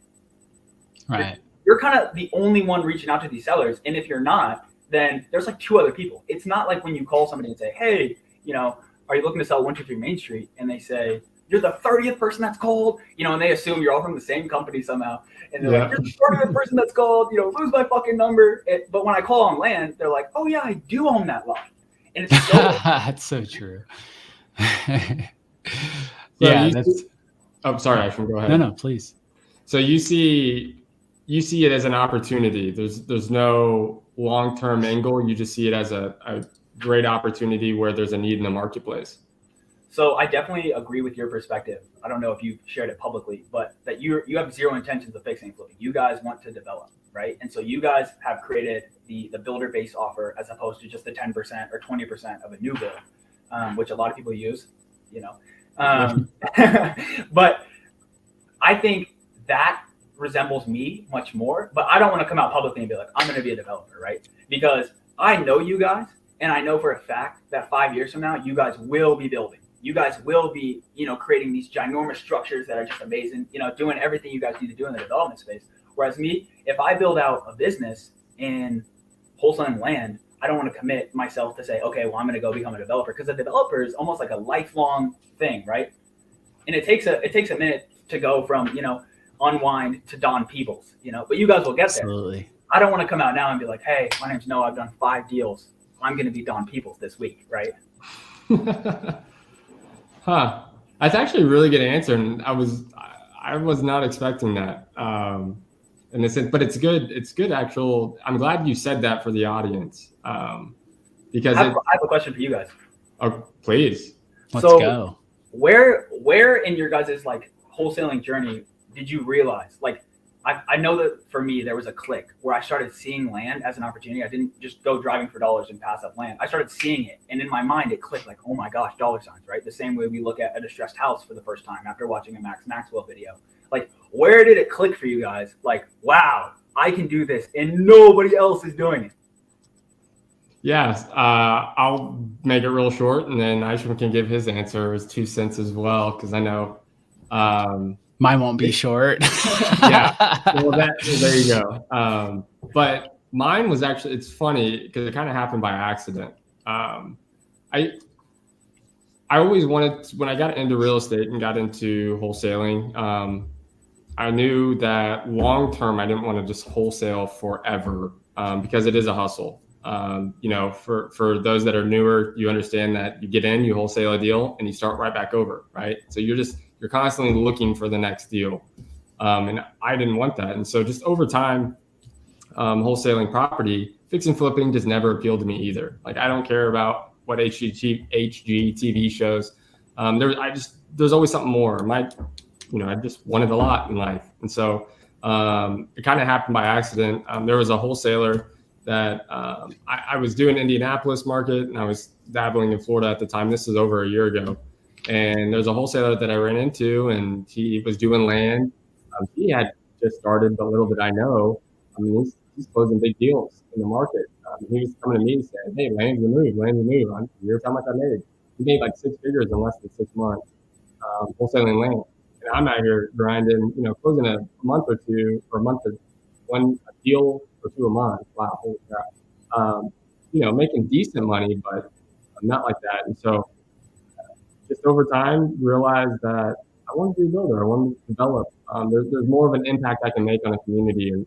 Right. You're kind of the only one reaching out to these sellers, and if you're not, then there's like 2 other people. It's not like when you call somebody and say, hey, are you looking to sell 123 Main Street? And they say, you're the 30th person that's called, and they assume you're all from the same company somehow. And they're like, you're the 30th person that's called, lose my fucking number. But when I call on land, they're like, oh yeah, I do own that lot. And it's so that's so true. Yeah, that's. Oh, sorry, Isham, go ahead. No, please. So you see it as an opportunity. There's no long-term angle. You just see it as a great opportunity where there's a need in the marketplace. So I definitely agree with your perspective. I don't know if you've shared it publicly, but that you have zero intentions of fixing and flipping. You guys want to develop, right? And so you guys have created the builder-based offer as opposed to just the 10% or 20% of a new build, which a lot of people use. But I think that resembles me much more, but I don't want to come out publicly and be like, I'm going to be a developer, right? Because I know you guys, and I know for a fact that 5 years from now, you guys will be building. You guys will be, creating these ginormous structures that are just amazing, doing everything you guys need to do in the development space. Whereas me, if I build out a business in wholesaling land, I don't want to commit myself to say, okay, well, I'm going to go become a developer, because a developer is almost like a lifelong thing, right? And it takes a minute to go from, unwind to Don Peebles, but you guys will get there. Absolutely. I don't want to come out now and be like, hey, my name's Noah. I've done 5 deals. I'm going to be Don Peebles this week, right? Huh. That's actually a really good answer. And I was not expecting that. In a sense, but it's good. It's good. I'm glad you said that for the audience. Because I have a question for you guys. Oh, please. Let's go. Where in your guys' wholesaling journey did you realize, I know that for me, there was a click where I started seeing land as an opportunity. I didn't just go driving for dollars and pass up land. I started seeing it. And in my mind, it clicked oh my gosh, dollar signs, right? The same way we look at a distressed house for the first time after watching a Max Maxwell video. Where did it click for you guys? Wow, I can do this and nobody else is doing it. Yes. I'll make it real short, and then Isham can give his answer, his 2 cents as well, because I know mine won't be short. Yeah. Well, there you go. But mine was actually, it's funny because it kind of happened by accident. I always wanted, when I got into real estate and got into wholesaling, I knew that long term, I didn't want to just wholesale forever because it is a hustle. For those that are newer, you understand that you get in, you wholesale a deal, and you start right back over, right? So you're constantly looking for the next deal. And I didn't want that. And so just over time, wholesaling property, fix and flipping just never appealed to me either. I don't care about what HGTV shows. There's always something more. I just wanted a lot in life. And so it kind of happened by accident. There was a wholesaler that I was doing Indianapolis market, and I was dabbling in Florida at the time. This is over a year ago. And there's a wholesaler that I ran into, and he was doing land. He had just started, but little did I know, he's closing big deals in the market. He was coming to me saying, hey, land's the move. Here's how much I made. He made 6 figures in less than 6 months wholesaling land. And I'm out here grinding, closing a month or two, or a deal or 2 a month. Wow, holy crap. Making decent money, but not like that. And so just over time, realized that I wanted to be a builder. I wanted to develop. There's more of an impact I can make on a community and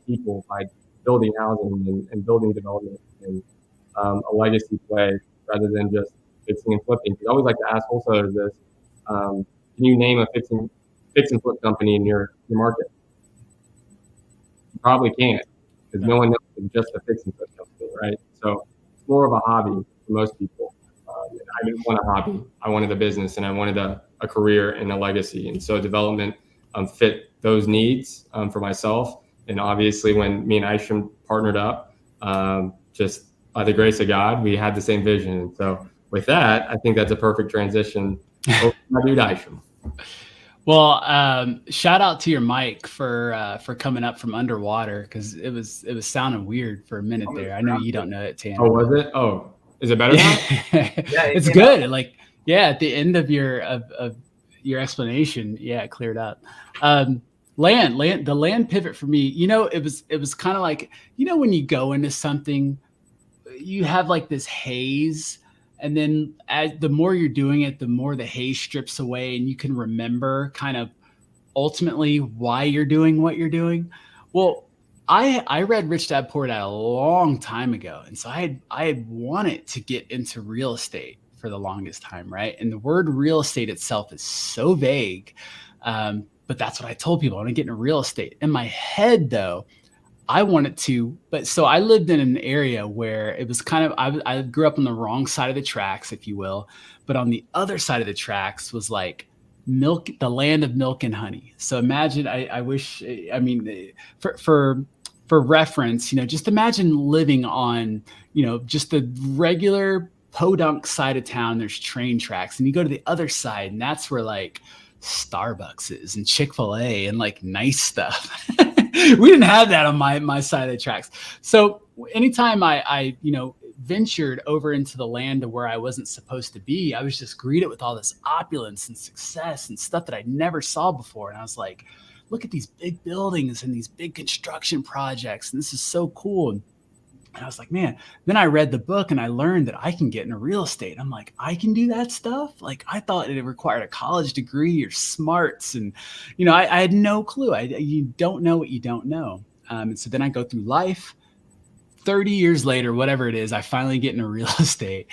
people by building housing and building development and a legacy play rather than just fixing and flipping. I always like to ask wholesalers this. Can you name a fix and flip company in your market? You probably can't, because no one knows it's just a fix and flip company, right? So it's more of a hobby for most people. I didn't want a hobby. I wanted a business, and I wanted a career and a legacy. And so development fit those needs for myself. And obviously, when me and Isham partnered up, just by the grace of God, we had the same vision. And so with that, I think that's a perfect transition over to my dude Isham. Well, shout out to your mic for coming up from underwater, because it was sounding weird for a minute there. I know you don't know it, Tanner. Oh, was it? Oh, is it better now? Yeah, it's good. At the end of your explanation, it cleared up. The land pivot for me, it was kind of like, when you go into something, you have this haze. And then the more you're doing it, the more the haze strips away, and you can remember kind of ultimately why you're doing what you're doing. Well, I read Rich Dad Poor Dad a long time ago. And so I had wanted to get into real estate for the longest time, right? And the word real estate itself is so vague. But that's what I told people. I want to get into real estate. In my head, though, I wanted to, but so I lived in an area where it was kind of, I grew up on the wrong side of the tracks, if you will, but on the other side of the tracks was the land of milk and honey. So imagine, for reference, just imagine living on, just the regular podunk side of town, there's train tracks, and you go to the other side, and that's where like Starbucks is and Chick-fil-A and like nice stuff. We didn't have that on my side of the tracks. So anytime I ventured over into the land of where I wasn't supposed to be, I was just greeted with all this opulence and success and stuff that I never saw before. And I was like, look at these big buildings and these big construction projects, and this is so cool. And I was like, man, then I read the book and I learned that I can get into real estate. I'm like, I can do that stuff? Like, I thought it required a college degree or smarts. And, I had no clue. You don't know what you don't know. And so then I go through life. 30 years later, whatever it is, I finally get into real estate.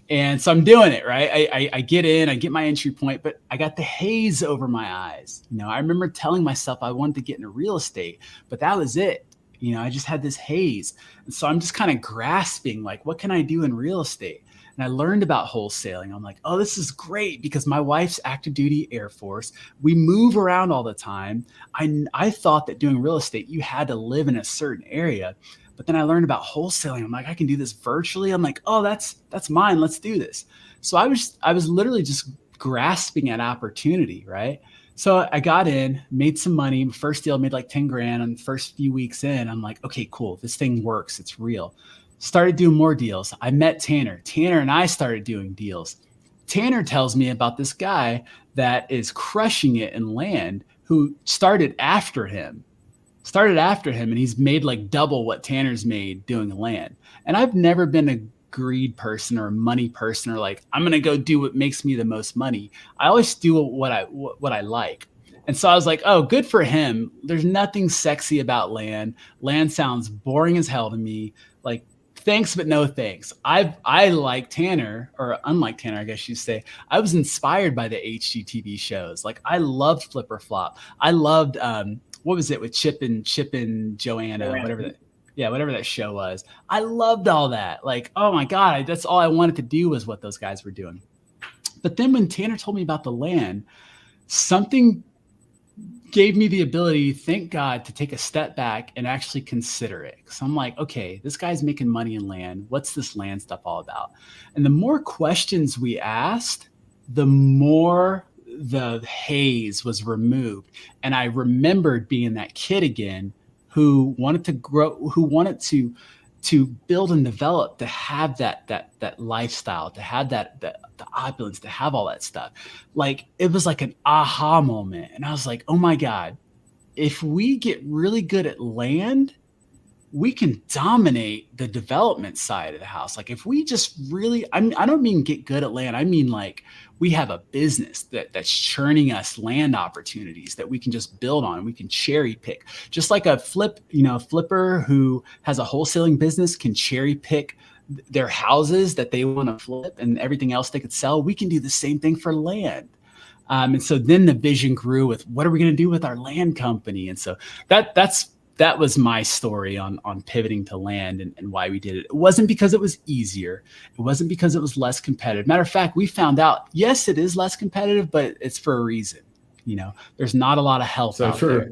And so I'm doing it, right? I get in, I get my entry point, but I got the haze over my eyes. I remember telling myself I wanted to get into real estate, but that was it. I just had this haze. And so I'm just kind of grasping, like, what can I do in real estate? And I learned about wholesaling. I'm like, oh, this is great because my wife's active duty Air Force. We move around all the time. I thought that doing real estate, you had to live in a certain area. But then I learned about wholesaling. I'm like, I can do this virtually. I'm like, oh, that's mine. Let's do this. So I was literally just grasping at opportunity, right? So I got in, made some money. First deal made like 10 grand on the first few weeks in. I'm like, okay, cool. This thing works. It's real. Started doing more deals. I met Tanner. Tanner and I started doing deals. Tanner tells me about this guy that is crushing it in land who started after him, and he's made like double what Tanner's made doing land. And I've never been a greed person or a money person or like, I'm going to go do what makes me the most money. I always do what I like. And so I was like, oh, good for him. There's nothing sexy about land. Land sounds boring as hell to me. Like, thanks, but no thanks. I like Tanner, or unlike Tanner, I guess you'd say, I was inspired by the HGTV shows. Like, I loved Flip or Flop. I loved, what was it with Chip and Joanna, whatever that show was. I loved all that. Like, oh my God, that's all I wanted to do was what those guys were doing. But then when Tanner told me about the land, something gave me the ability, thank God, to take a step back and actually consider it. So I'm like, okay, this guy's making money in land. What's this land stuff all about? And the more questions we asked, the more the haze was removed. And I remembered being that kid again who wanted to grow, who wanted to build and develop, to have that lifestyle, to have the opulence, to have all that stuff. Like, it was like an aha moment. And I was like, oh my God, if we get really good at land, we can dominate the development side of the house. Like, if we just really, I don't mean get good at land. I mean, like, we have a business that's churning us land opportunities that we can just build on. We can cherry pick, just like a flipper who has a wholesaling business can cherry pick their houses that they want to flip and everything else they could sell. We can do the same thing for land. And so then the vision grew with, what are we going to do with our land company? And so that was my story on pivoting to land and why we did it. It wasn't because it was easier. It wasn't because it was less competitive. Matter of fact, we found out, yes, it is less competitive, but it's for a reason. There's not a lot of help out there.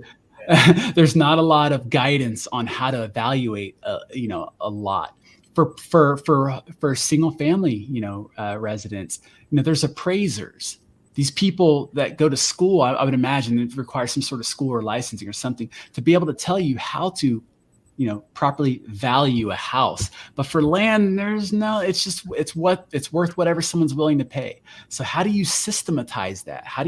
There's not a lot of guidance on how to evaluate, a lot. For single family, residents, there's appraisers. These people that go to school, I would imagine it requires some sort of school or licensing or something to be able to tell you how to, properly value a house. But for land, it's worth whatever someone's willing to pay. So how do you systematize that? How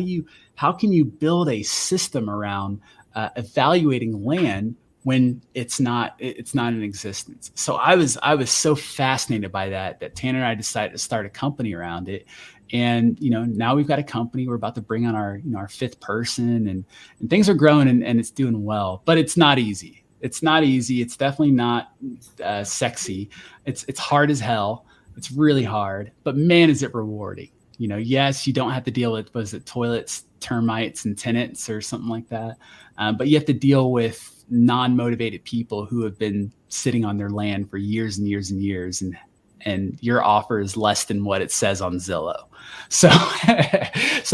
can you build a system around evaluating land when it's not in existence? So I was so fascinated by that Tanner and I decided to start a company around it. And, now we've got a company. We're about to bring on our fifth person, and things are growing and it's doing well, but it's not easy. It's not easy. It's definitely not sexy. It's hard as hell. It's really hard, but man, is it rewarding. Yes, you don't have to deal with, toilets, termites, and tenants or something like that. But you have to deal with non-motivated people who have been sitting on their land for years and years and years. And your offer is less than what it says on Zillow. So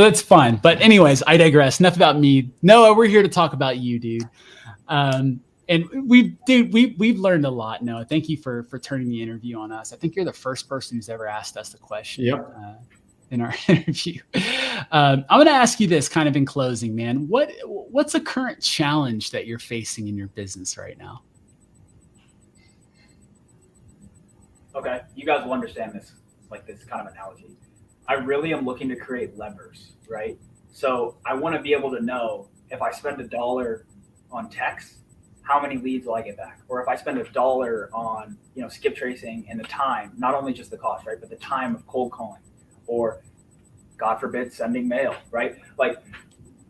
it's fun. But anyways, I digress. Enough about me. Noah, we're here to talk about you, dude. And we've learned a lot, Noah. Thank you for turning the interview on us. I think you're the first person who's ever asked us a question in our interview. I'm going to ask you this kind of in closing, man. What's a current challenge that you're facing in your business right now? Okay, you guys will understand this, like this kind of analogy. I really am looking to create levers, right? So I want to be able to know if I spend $1 on text, how many leads will I get back? Or if I spend $1 on, skip tracing and the time, not only just the cost, right, but the time of cold calling, or God forbid, sending mail, right? Like,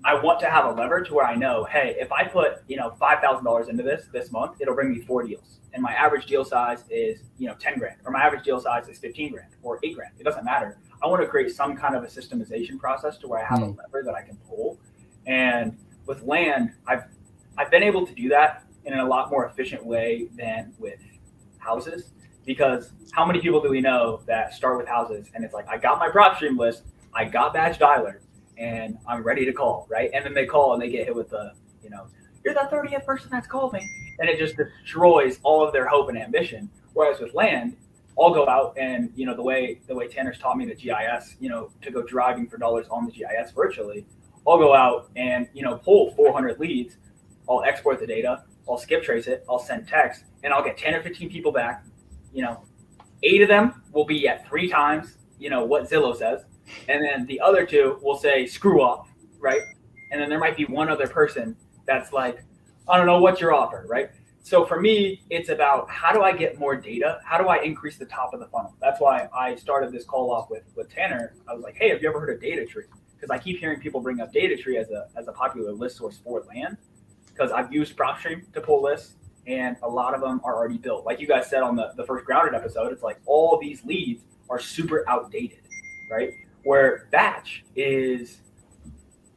I want to have a lever to where I know, hey, if I put, $5,000 into this month, it'll bring me 4 deals. And my average deal size is, 10 grand, or my average deal size is 15 grand or 8 grand. It doesn't matter. I want to create some kind of a systemization process to where I have a lever that I can pull. And with land, I've been able to do that in a lot more efficient way than with houses, because how many people do we know that start with houses and it's like, I got my prop stream list, I got badge dialer, and I'm ready to call, right? And then they call and they get hit with the, you're the 30th person that's called me. And it just destroys all of their hope and ambition. Whereas with land, I'll go out and, the way Tanner's taught me the GIS, to go driving for dollars on the GIS virtually, I'll go out and, pull 400 leads. I'll export the data. I'll skip trace it. I'll send text, and I'll get 10 or 15 people back. 8 of them will be at 3 times, what Zillow says. And then the other 2 will say, screw off, right? And then there might be one other person that's like, I don't know, what's your offer, right? So for me, it's about how do I get more data? How do I increase the top of the funnel? That's why I started this call off with Tanner. I was like, hey, have you ever heard of data tree? Because I keep hearing people bring up data tree as a popular list source for land, because I've used PropStream to pull lists, and a lot of them are already built. Like you guys said on the first Grounded episode, it's like all these leads are super outdated, right? Where batch is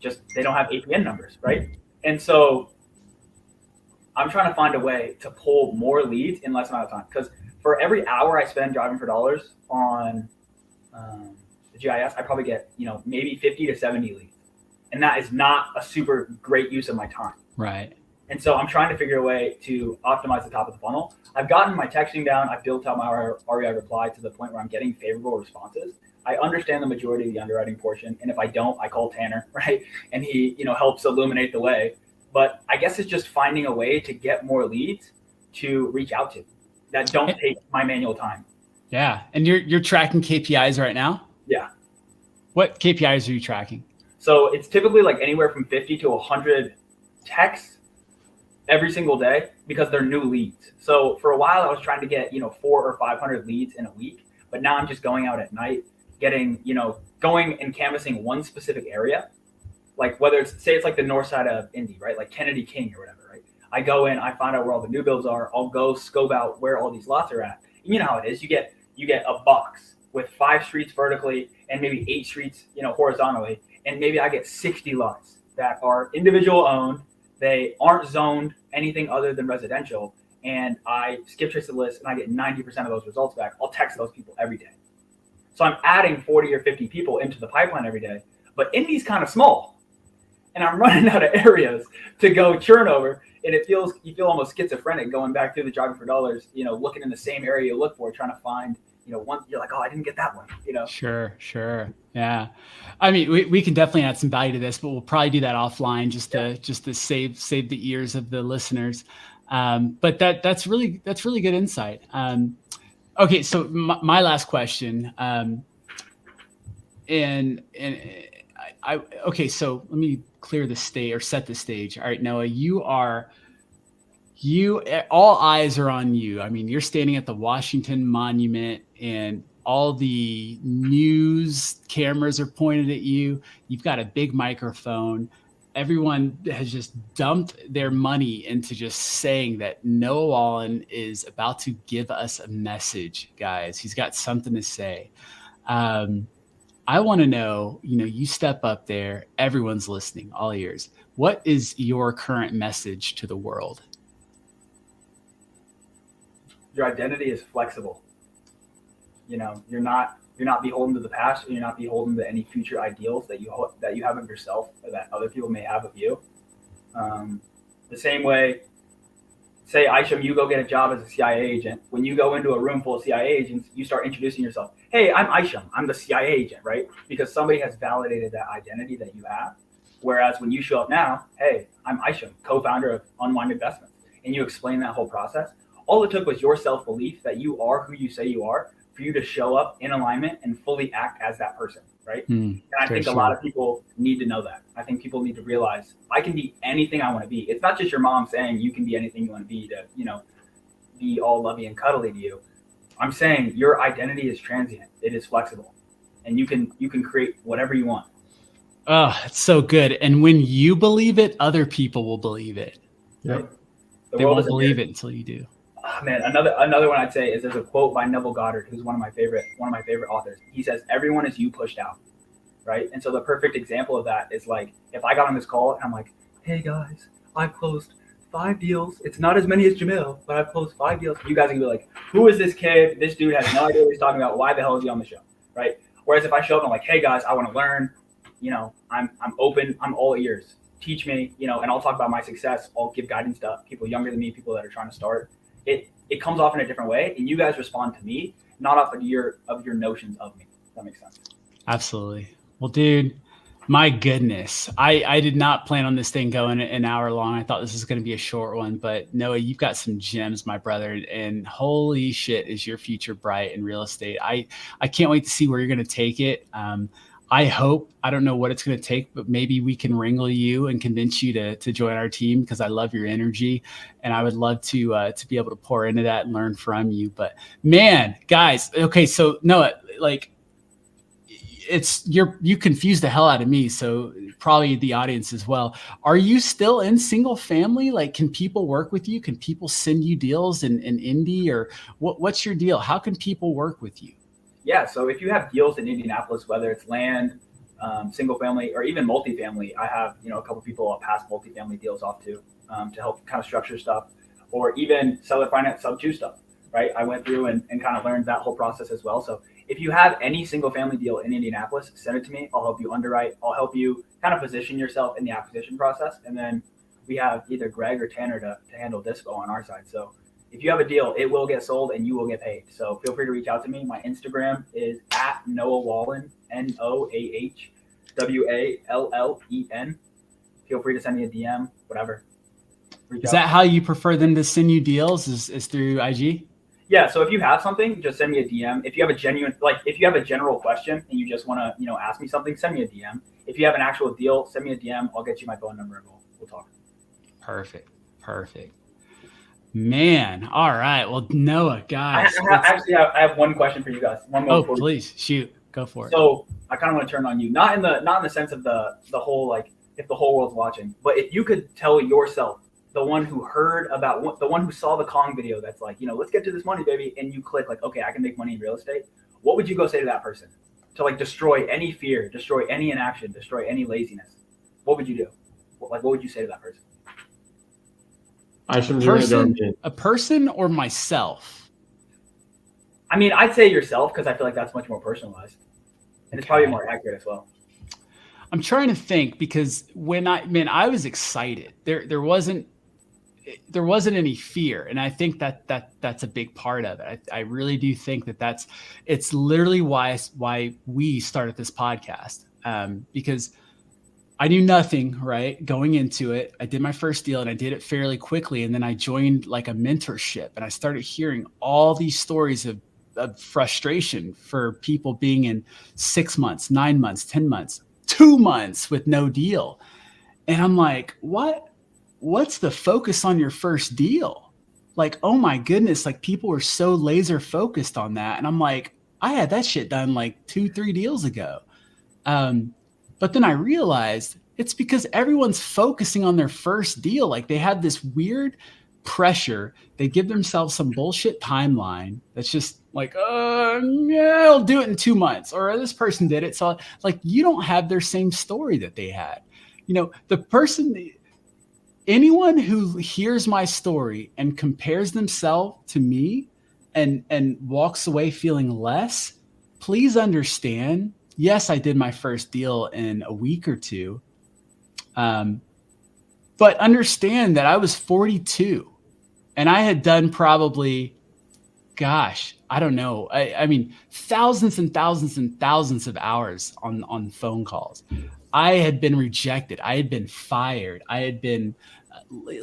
just, they don't have APN numbers, right? And so I'm trying to find a way to pull more leads in less amount of time. Because for every hour I spend driving for dollars on the GIS, I probably get, maybe 50 to 70 leads. And that is not a super great use of my time. Right. And so I'm trying to figure a way to optimize the top of the funnel. I've gotten my texting down. I've built out my REI reply to the point where I'm getting favorable responses. I understand the majority of the underwriting portion. And if I don't, I call Tanner, right? And he, helps illuminate the way. But I guess it's just finding a way to get more leads to reach out to that don't take my manual time. Yeah. And you're tracking KPIs right now? Yeah. What KPIs are you tracking? So it's typically like anywhere from 50 to 100 texts every single day, because they're new leads. So for a while I was trying to get, 400 or 500 leads in a week, but now I'm just going out at night, getting, going and canvassing one specific area. Like whether it's, say it's like the north side of Indy, right? Like Kennedy King or whatever, right? I go in, I find out where all the new builds are. I'll go scope out where all these lots are at. And you know how it is. You get a box with 5 streets vertically and maybe 8 streets, horizontally. And maybe I get 60 lots that are individual owned. They aren't zoned anything other than residential. And I skip trace the list and I get 90% of those results back. I'll text those people every day. So I'm adding 40 or 50 people into the pipeline every day. But Indy's kind of small. And I'm running out of areas to go churn over. And you feel almost schizophrenic going back through the driving for dollars, looking in the same area you look for, trying to find, one, you're like, oh, I didn't get that one, Sure. Yeah. I mean, we can definitely add some value to this, but we'll probably do that offline just to save the ears of the listeners. But that's really good insight. Okay. So my last question, okay, so let me clear the stage or set the stage. All right, Noah, all eyes are on you. I mean, you're standing at the Washington Monument and all the news cameras are pointed at you. You've got a big microphone. Everyone has just dumped their money into just saying that Noah Wallen is about to give us a message, guys. He's got something to say. I want to know, you step up there, everyone's listening, all ears. What is your current message to the world? Your identity is flexible. You're not beholden to the past, and you're not beholden to any future ideals that you have of yourself or that other people may have of you. The same way, say, Isham, you go get a job as a CIA agent. When you go into a room full of CIA agents, you start introducing yourself. Hey, I'm Isham. I'm the CIA agent, right? Because somebody has validated that identity that you have. Whereas when you show up now, hey, I'm Isham, co-founder of Unwind Investments, and you explain that whole process. All it took was your self-belief that you are who you say you are for you to show up in alignment and fully act as that person, right? And I think a lot of people need to know that. I think people need to realize I can be anything I want to be. It's not just your mom saying you can be anything you want to be to, be all lovey and cuddly to you. I'm saying your identity is transient. It is flexible, and you can create whatever you want. Oh, it's so good. And when you believe it, other people will believe it. Yep. They won't believe it until you do. Oh, man, another one I'd say is there's a quote by Neville Goddard, who's one of my favorite authors. He says, "Everyone is you pushed out," right? And so the perfect example of that is like if I got on this call and I'm like, "Hey guys, I've closed 5 deals. It's not as many as Jamil, but I've closed 5 deals." You guys can be like, "Who is this kid? This dude has no idea what he's talking about. Why the hell is he on the show?" Right? Whereas if I show up and I'm like, "Hey guys, I want to learn. I'm open. I'm all ears. Teach me. And I'll talk about my success. I'll give guidance to people younger than me, people that are trying to start." It comes off in a different way, and you guys respond to me, not off of your notions of me. If that makes sense. Absolutely. Well, dude, my goodness, I did not plan on this thing going an hour long. I thought this was going to be a short one, but Noah, you've got some gems, my brother, and holy shit, is your future bright in real estate. I can't wait to see where you're going to take it. I don't know what it's going to take, but maybe we can wrangle you and convince you to join our team, because I love your energy and I would love to be able to pour into that and learn from you. But man, guys, okay. So Noah, like you confused the hell out of me. So probably the audience as well. Are you still in single family? Like, can people work with you? Can people send you deals in Indy, or what's your deal? How can people work with you? Yeah, so if you have deals in Indianapolis, whether it's land, single family, or even multifamily, I have a couple people I'll pass multifamily deals off to help kind of structure stuff, or even seller finance sub 2 stuff, right? I went through and kind of learned that whole process as well. So if you have any single family deal in Indianapolis, send it to me. I'll help you underwrite. I'll help you kind of position yourself in the acquisition process, and then we have either Greg or Tanner to handle dispo on our side. So if you have a deal, it will get sold and you will get paid. So feel free to reach out to me. My Instagram is at Noah Wallen, NoahWallen. Feel free to send me a DM, whatever. Is that how you prefer them to send you deals? Is through IG? Yeah. So if you have something, just send me a DM. If you have a if you have a general question and you just want to, ask me something, send me a DM. If you have an actual deal, send me a DM. I'll get you my phone number and we'll talk. Perfect. Man, all right. Well, Noah, guys. I have one question for you guys. One more. Oh, please shoot, go for it. So I kind of want to turn on you, not in the sense of the whole, like, if the whole world's watching, but if you could tell yourself, the one who heard about, the one who saw the Kong video that's like, let's get to this money, baby, and you click like, okay, I can make money in real estate. What would you go say to that person to like destroy any fear, destroy any inaction, destroy any laziness? What would you do? What would you say to that person? A person or myself? I mean, I'd say yourself, because I feel like that's much more personalized, and it's probably more accurate as well. I'm trying to think, because I was excited. There wasn't any fear, and I think that's a big part of it. I really do think it's literally why we started this podcast, because I knew nothing, right? Going into it, I did my first deal and I did it fairly quickly. And then I joined like a mentorship, and I started hearing all these stories of frustration for people being in 6 months, 9 months, 10 months, 2 months with no deal. And I'm like, what's the focus on your first deal? Like, oh my goodness, like people were so laser focused on that. And I'm like, I had that shit done like 2-3 deals ago. But then I realized it's because everyone's focusing on their first deal. Like they have this weird pressure. They give themselves some bullshit timeline that's just like, yeah, I'll do it in 2 months, or this person did it. So like, you don't have their same story that they had. Anyone who hears my story and compares themselves to me and walks away feeling less, please understand, yes, I did my first deal in a week or two. But understand that I was 42 And I had done probably, gosh, I don't know. I mean, thousands and thousands and thousands of hours on phone calls. I had been rejected. I had been fired. I had been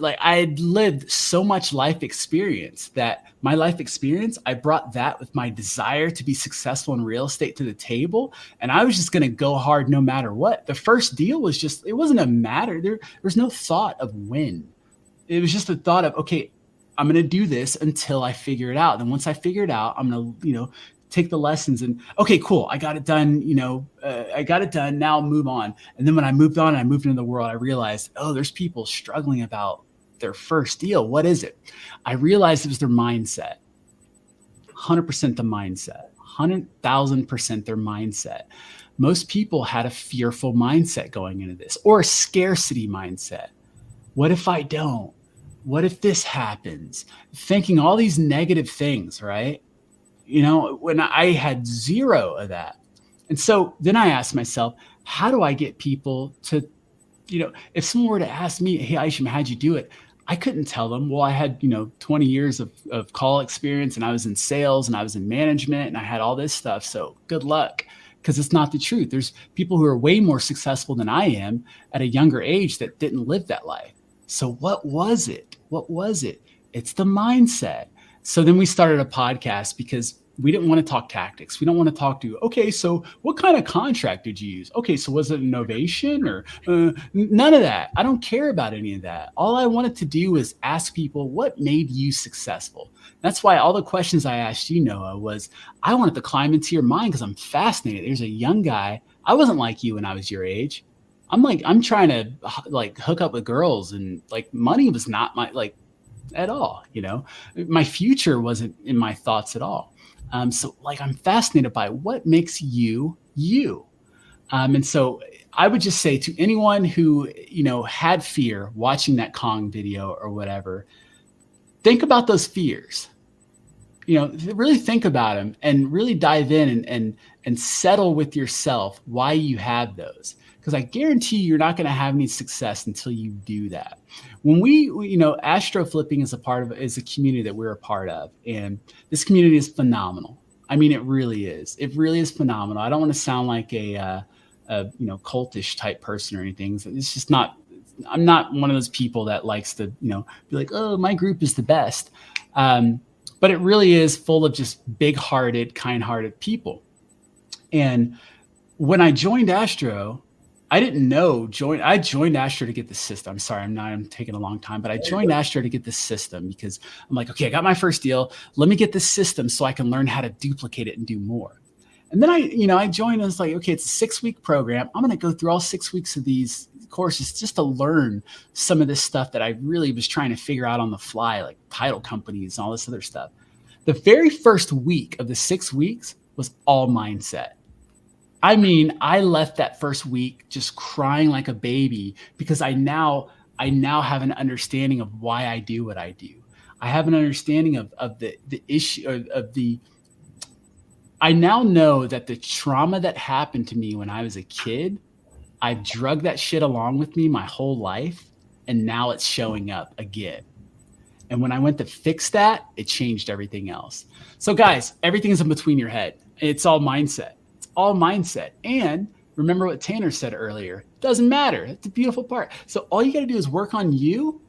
I had lived so much life experience that my life experience, I brought that with my desire to be successful in real estate to the table. And I was just going to go hard no matter what. The first deal was just, it wasn't a matter. There was no thought of when. It was just a thought of, okay, I'm going to do this until I figure it out. And once I figure it out, I'm going to, take the lessons and, okay, cool. I got it done. I got it done. Now I'll move on. And then when I moved on, I moved into the world, I realized, oh, there's people struggling about their first deal. What is it? I realized it was their mindset. 100% the mindset, 100,000% their mindset. Most people had a fearful mindset going into this, or a scarcity mindset. What if I don't? What if this happens? Thinking all these negative things, right? When I had zero of that. And so then I asked myself, how do I get people to, if someone were to ask me, hey, Isham, how'd you do it? I couldn't tell them. Well, I had, 20 years of call experience, and I was in sales, and I was in management, and I had all this stuff. So good luck, because it's not the truth. There's people who are way more successful than I am at a younger age that didn't live that life. So what was it? What was it? It's the mindset. So then we started a podcast because we didn't want to talk tactics. We don't want to talk to, okay, so what kind of contract did you use? Okay, so was it an ovation or none of that? I don't care about any of that. All I wanted to do was ask people, what made you successful? That's why all the questions I asked you, Noah, was I wanted to climb into your mind because I'm fascinated. There's a young guy. I wasn't like you when I was your age. I'm trying to hook up with girls, and money was not my at all. My future wasn't in my thoughts at all. So I'm fascinated by what makes you, you. And so I would just say to anyone who, had fear watching that Kong video or whatever, think about those fears, really think about them and really dive in and settle with yourself why you have those. Because I guarantee you're not going to have any success until you do that. When we Astro Flipping is a community that we're a part of, and this community is phenomenal. I mean, it really is. It really is phenomenal. I don't want to sound like a cultish type person or anything. It's just not. I'm not one of those people that likes to be like, oh, my group is the best. But it really is full of just big-hearted, kind-hearted people. And when I joined Astro, I didn't know I joined Astro to get the system. I'm sorry, I'm taking a long time, but I joined Astro to get the system because I'm like, okay, I got my first deal. Let me get this system so I can learn how to duplicate it and do more. And then I joined and I was like, okay, it's a 6-week program. I'm going to go through all 6 weeks of these courses just to learn some of this stuff that I really was trying to figure out on the fly, like title companies and all this other stuff. The very first week of the 6 weeks was all mindset. I mean, I left that first week just crying like a baby because I now have an understanding of why I do what I do. I have an understanding of the issue I now know that the trauma that happened to me when I was a kid, I've drugged that shit along with me my whole life, and now it's showing up again. And when I went to fix that, it changed everything else. So guys, everything is in between your head. It's all mindset. All mindset. And remember what Tanner said earlier, it doesn't matter. It's a beautiful part. So all you got to do is work on you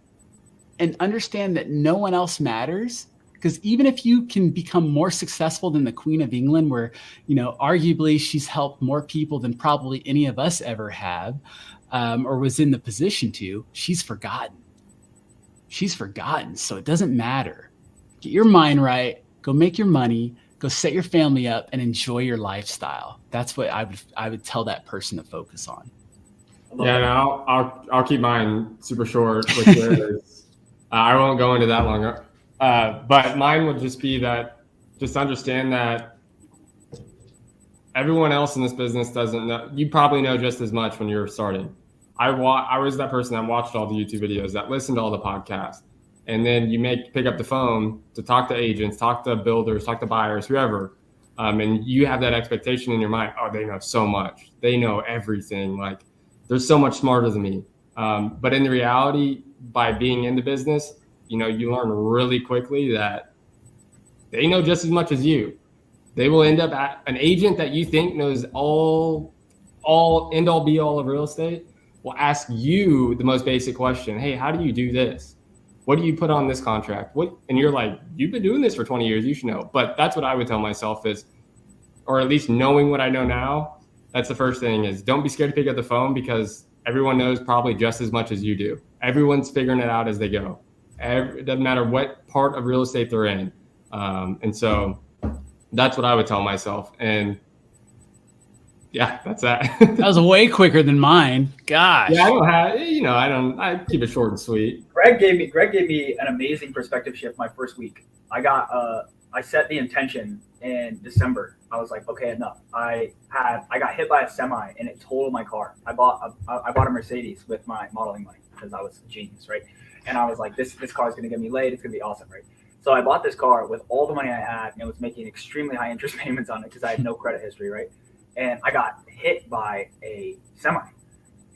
and understand that no one else matters. Because even if you can become more successful than the Queen of England, where, arguably she's helped more people than probably any of us ever have, or was in the position to, she's forgotten. She's forgotten. So it doesn't matter. Get your mind right. Go make your money. Go set your family up and enjoy your lifestyle. That's what I would tell that person to focus on. Yeah, no, I'll keep mine super short. Which is, I won't go into that longer. But mine would just be that, just understand that everyone else in this business doesn't know. You probably know just as much when you're starting. I was that person that watched all the YouTube videos, that listened to all the podcasts. And then you pick up the phone to talk to agents, talk to builders, talk to buyers, whoever. And you have that expectation in your mind, oh, they know so much. They know everything. Like, they're so much smarter than me. But in the reality, by being in the business, you learn really quickly that they know just as much as you. They will end up at an agent that you think knows all end all be all of real estate will ask you the most basic question. Hey, how do you do this? What do you put on this contract? And you're like, you've been doing this for 20 years. You should know. But that's what I would tell myself is, or at least knowing what I know now, that's the first thing is don't be scared to pick up the phone because everyone knows probably just as much as you do. Everyone's figuring it out as they go. It doesn't matter what part of real estate they're in. And so that's what I would tell myself. And yeah, that's that. That was way quicker than mine. Gosh. Yeah, I keep it short and sweet. Greg gave me an amazing perspective shift my first week. I set the intention in December. I was like, okay, enough. I got hit by a semi and it totaled my car. I bought a Mercedes with my modeling money because I was a genius, right? And I was like, this car is going to get me laid. It's going to be awesome, right? So I bought this car with all the money I had and was making extremely high interest payments on it because I had no credit history, right? And I got hit by a semi.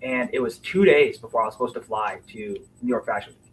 And it was 2 days before I was supposed to fly to New York Fashion Week.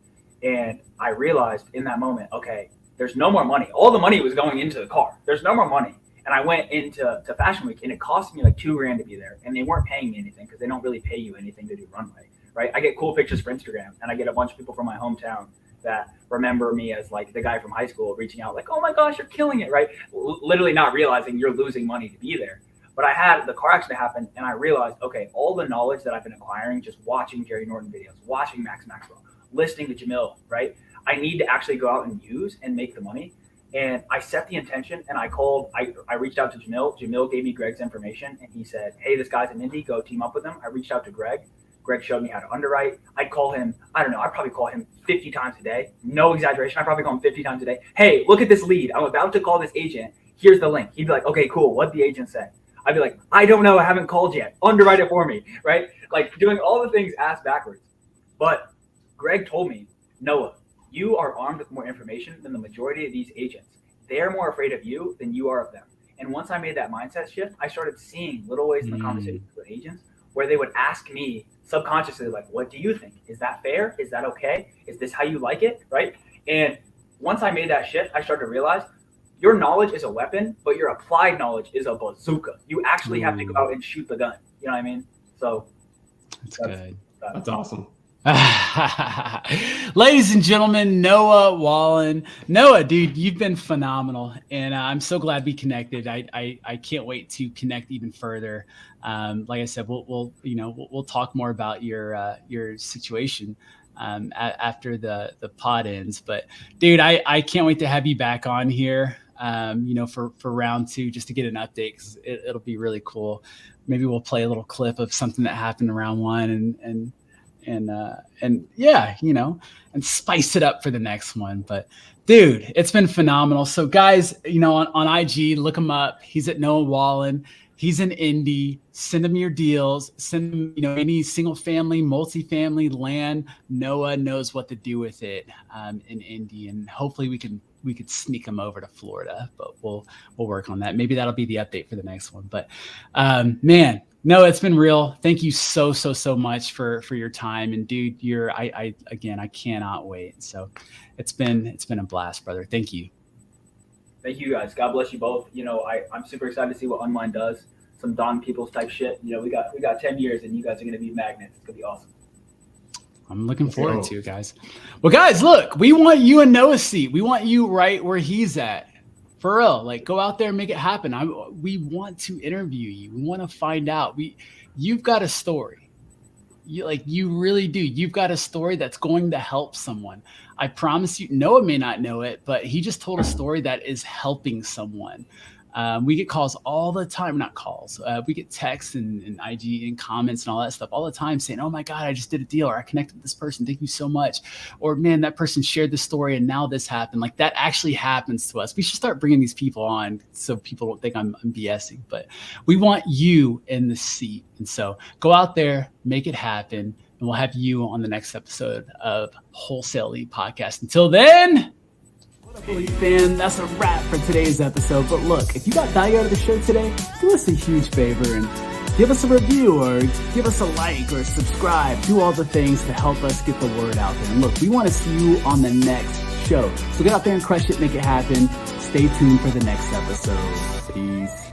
And I realized in that moment, okay, there's no more money. All the money was going into the car. There's no more money. And I went into Fashion Week and it cost me like $2,000 to be there. And they weren't paying me anything because they don't really pay you anything to do runway, right? I get cool pictures for Instagram and I get a bunch of people from my hometown that remember me as like the guy from high school reaching out like, oh my gosh, you're killing it, right? Literally not realizing you're losing money to be there. But I had the car accident happen and I realized, okay, all the knowledge that I've been acquiring, just watching Jerry Norton videos, watching Max Maxwell, listening to Jamil, right? I need to actually go out and use and make the money. And I set the intention and I reached out to Jamil. Jamil gave me Greg's information and he said, hey, this guy's in Indy, go team up with him. I reached out to Greg. Greg showed me how to underwrite. I'd call him, I probably call him 50 times a day. No exaggeration. I probably call him 50 times a day. Hey, look at this lead. I'm about to call this agent. Here's the link. He'd be like, okay, cool. What'd the agent say? I'd be like, I don't know. I haven't called yet. Underwrite it for me, right? Like doing all the things ass backwards. But Greg told me, Noah, you are armed with more information than the majority of these agents. They're more afraid of you than you are of them. And once I made that mindset shift, I started seeing little ways in the conversations with agents where they would ask me subconsciously, like, what do you think? Is that fair? Is that okay? Is this how you like it, right? And once I made that shift, I started to realize your knowledge is a weapon, but your applied knowledge is a bazooka. You actually have to go out and shoot the gun. You know what I mean? So that's good. That's awesome. Ladies and gentlemen, Noah Wallen. Noah, dude, you've been phenomenal, and I'm so glad we connected. I can't wait to connect even further. Like I said, we'll talk more about your situation after the pod ends. But dude, I can't wait to have you back on here. For round 2, just to get an update, because it'll be really cool. Maybe we'll play a little clip of something that happened in round 1 and yeah, and spice it up for the next one. But dude, it's been phenomenal. So guys, on IG, look him up. He's at Noah Wallen. He's in Indy. Send him your deals. Send him, any single family, multifamily land. Noah knows what to do with it in Indy, and hopefully we could sneak him over to Florida. But we'll work on that. Maybe that'll be the update for the next one. But man, no, it's been real. Thank you so much for your time. And dude, I cannot wait. So it's been a blast, brother. Thank you. Thank you guys. God bless you both. I'm super excited to see what Unwind does. Some Don Peoples type shit. We got 10 years and you guys are going to be magnets. It's going to be awesome. I'm looking forward to it, guys. Well, guys, look, we want you in Noah's seat. We want you right where he's at. For real, like go out there and make it happen. We want to interview you. We want to find out. You've got a story. You really do. You've got a story that's going to help someone. I promise you, Noah may not know it, but he just told a story that is helping someone. We get calls all the time, not calls. We get texts and IG and comments and all that stuff all the time saying, oh my God, I just did a deal, or I connected with this person. Thank you so much. Or man, that person shared this story and now this happened. Like that actually happens to us. We should start bringing these people on so people don't think I'm BSing, but we want you in the seat. And so go out there, make it happen. And we'll have you on the next episode of Wholesaling Podcast. Until then, Bully fan, that's a wrap for today's episode. But look, if you got value out of the show today, do us a huge favor and give us a review or give us a like or subscribe. Do all the things to help us get the word out there. And look, we want to see you on the next show. So get out there and crush it, make it happen. Stay tuned for the next episode. Peace.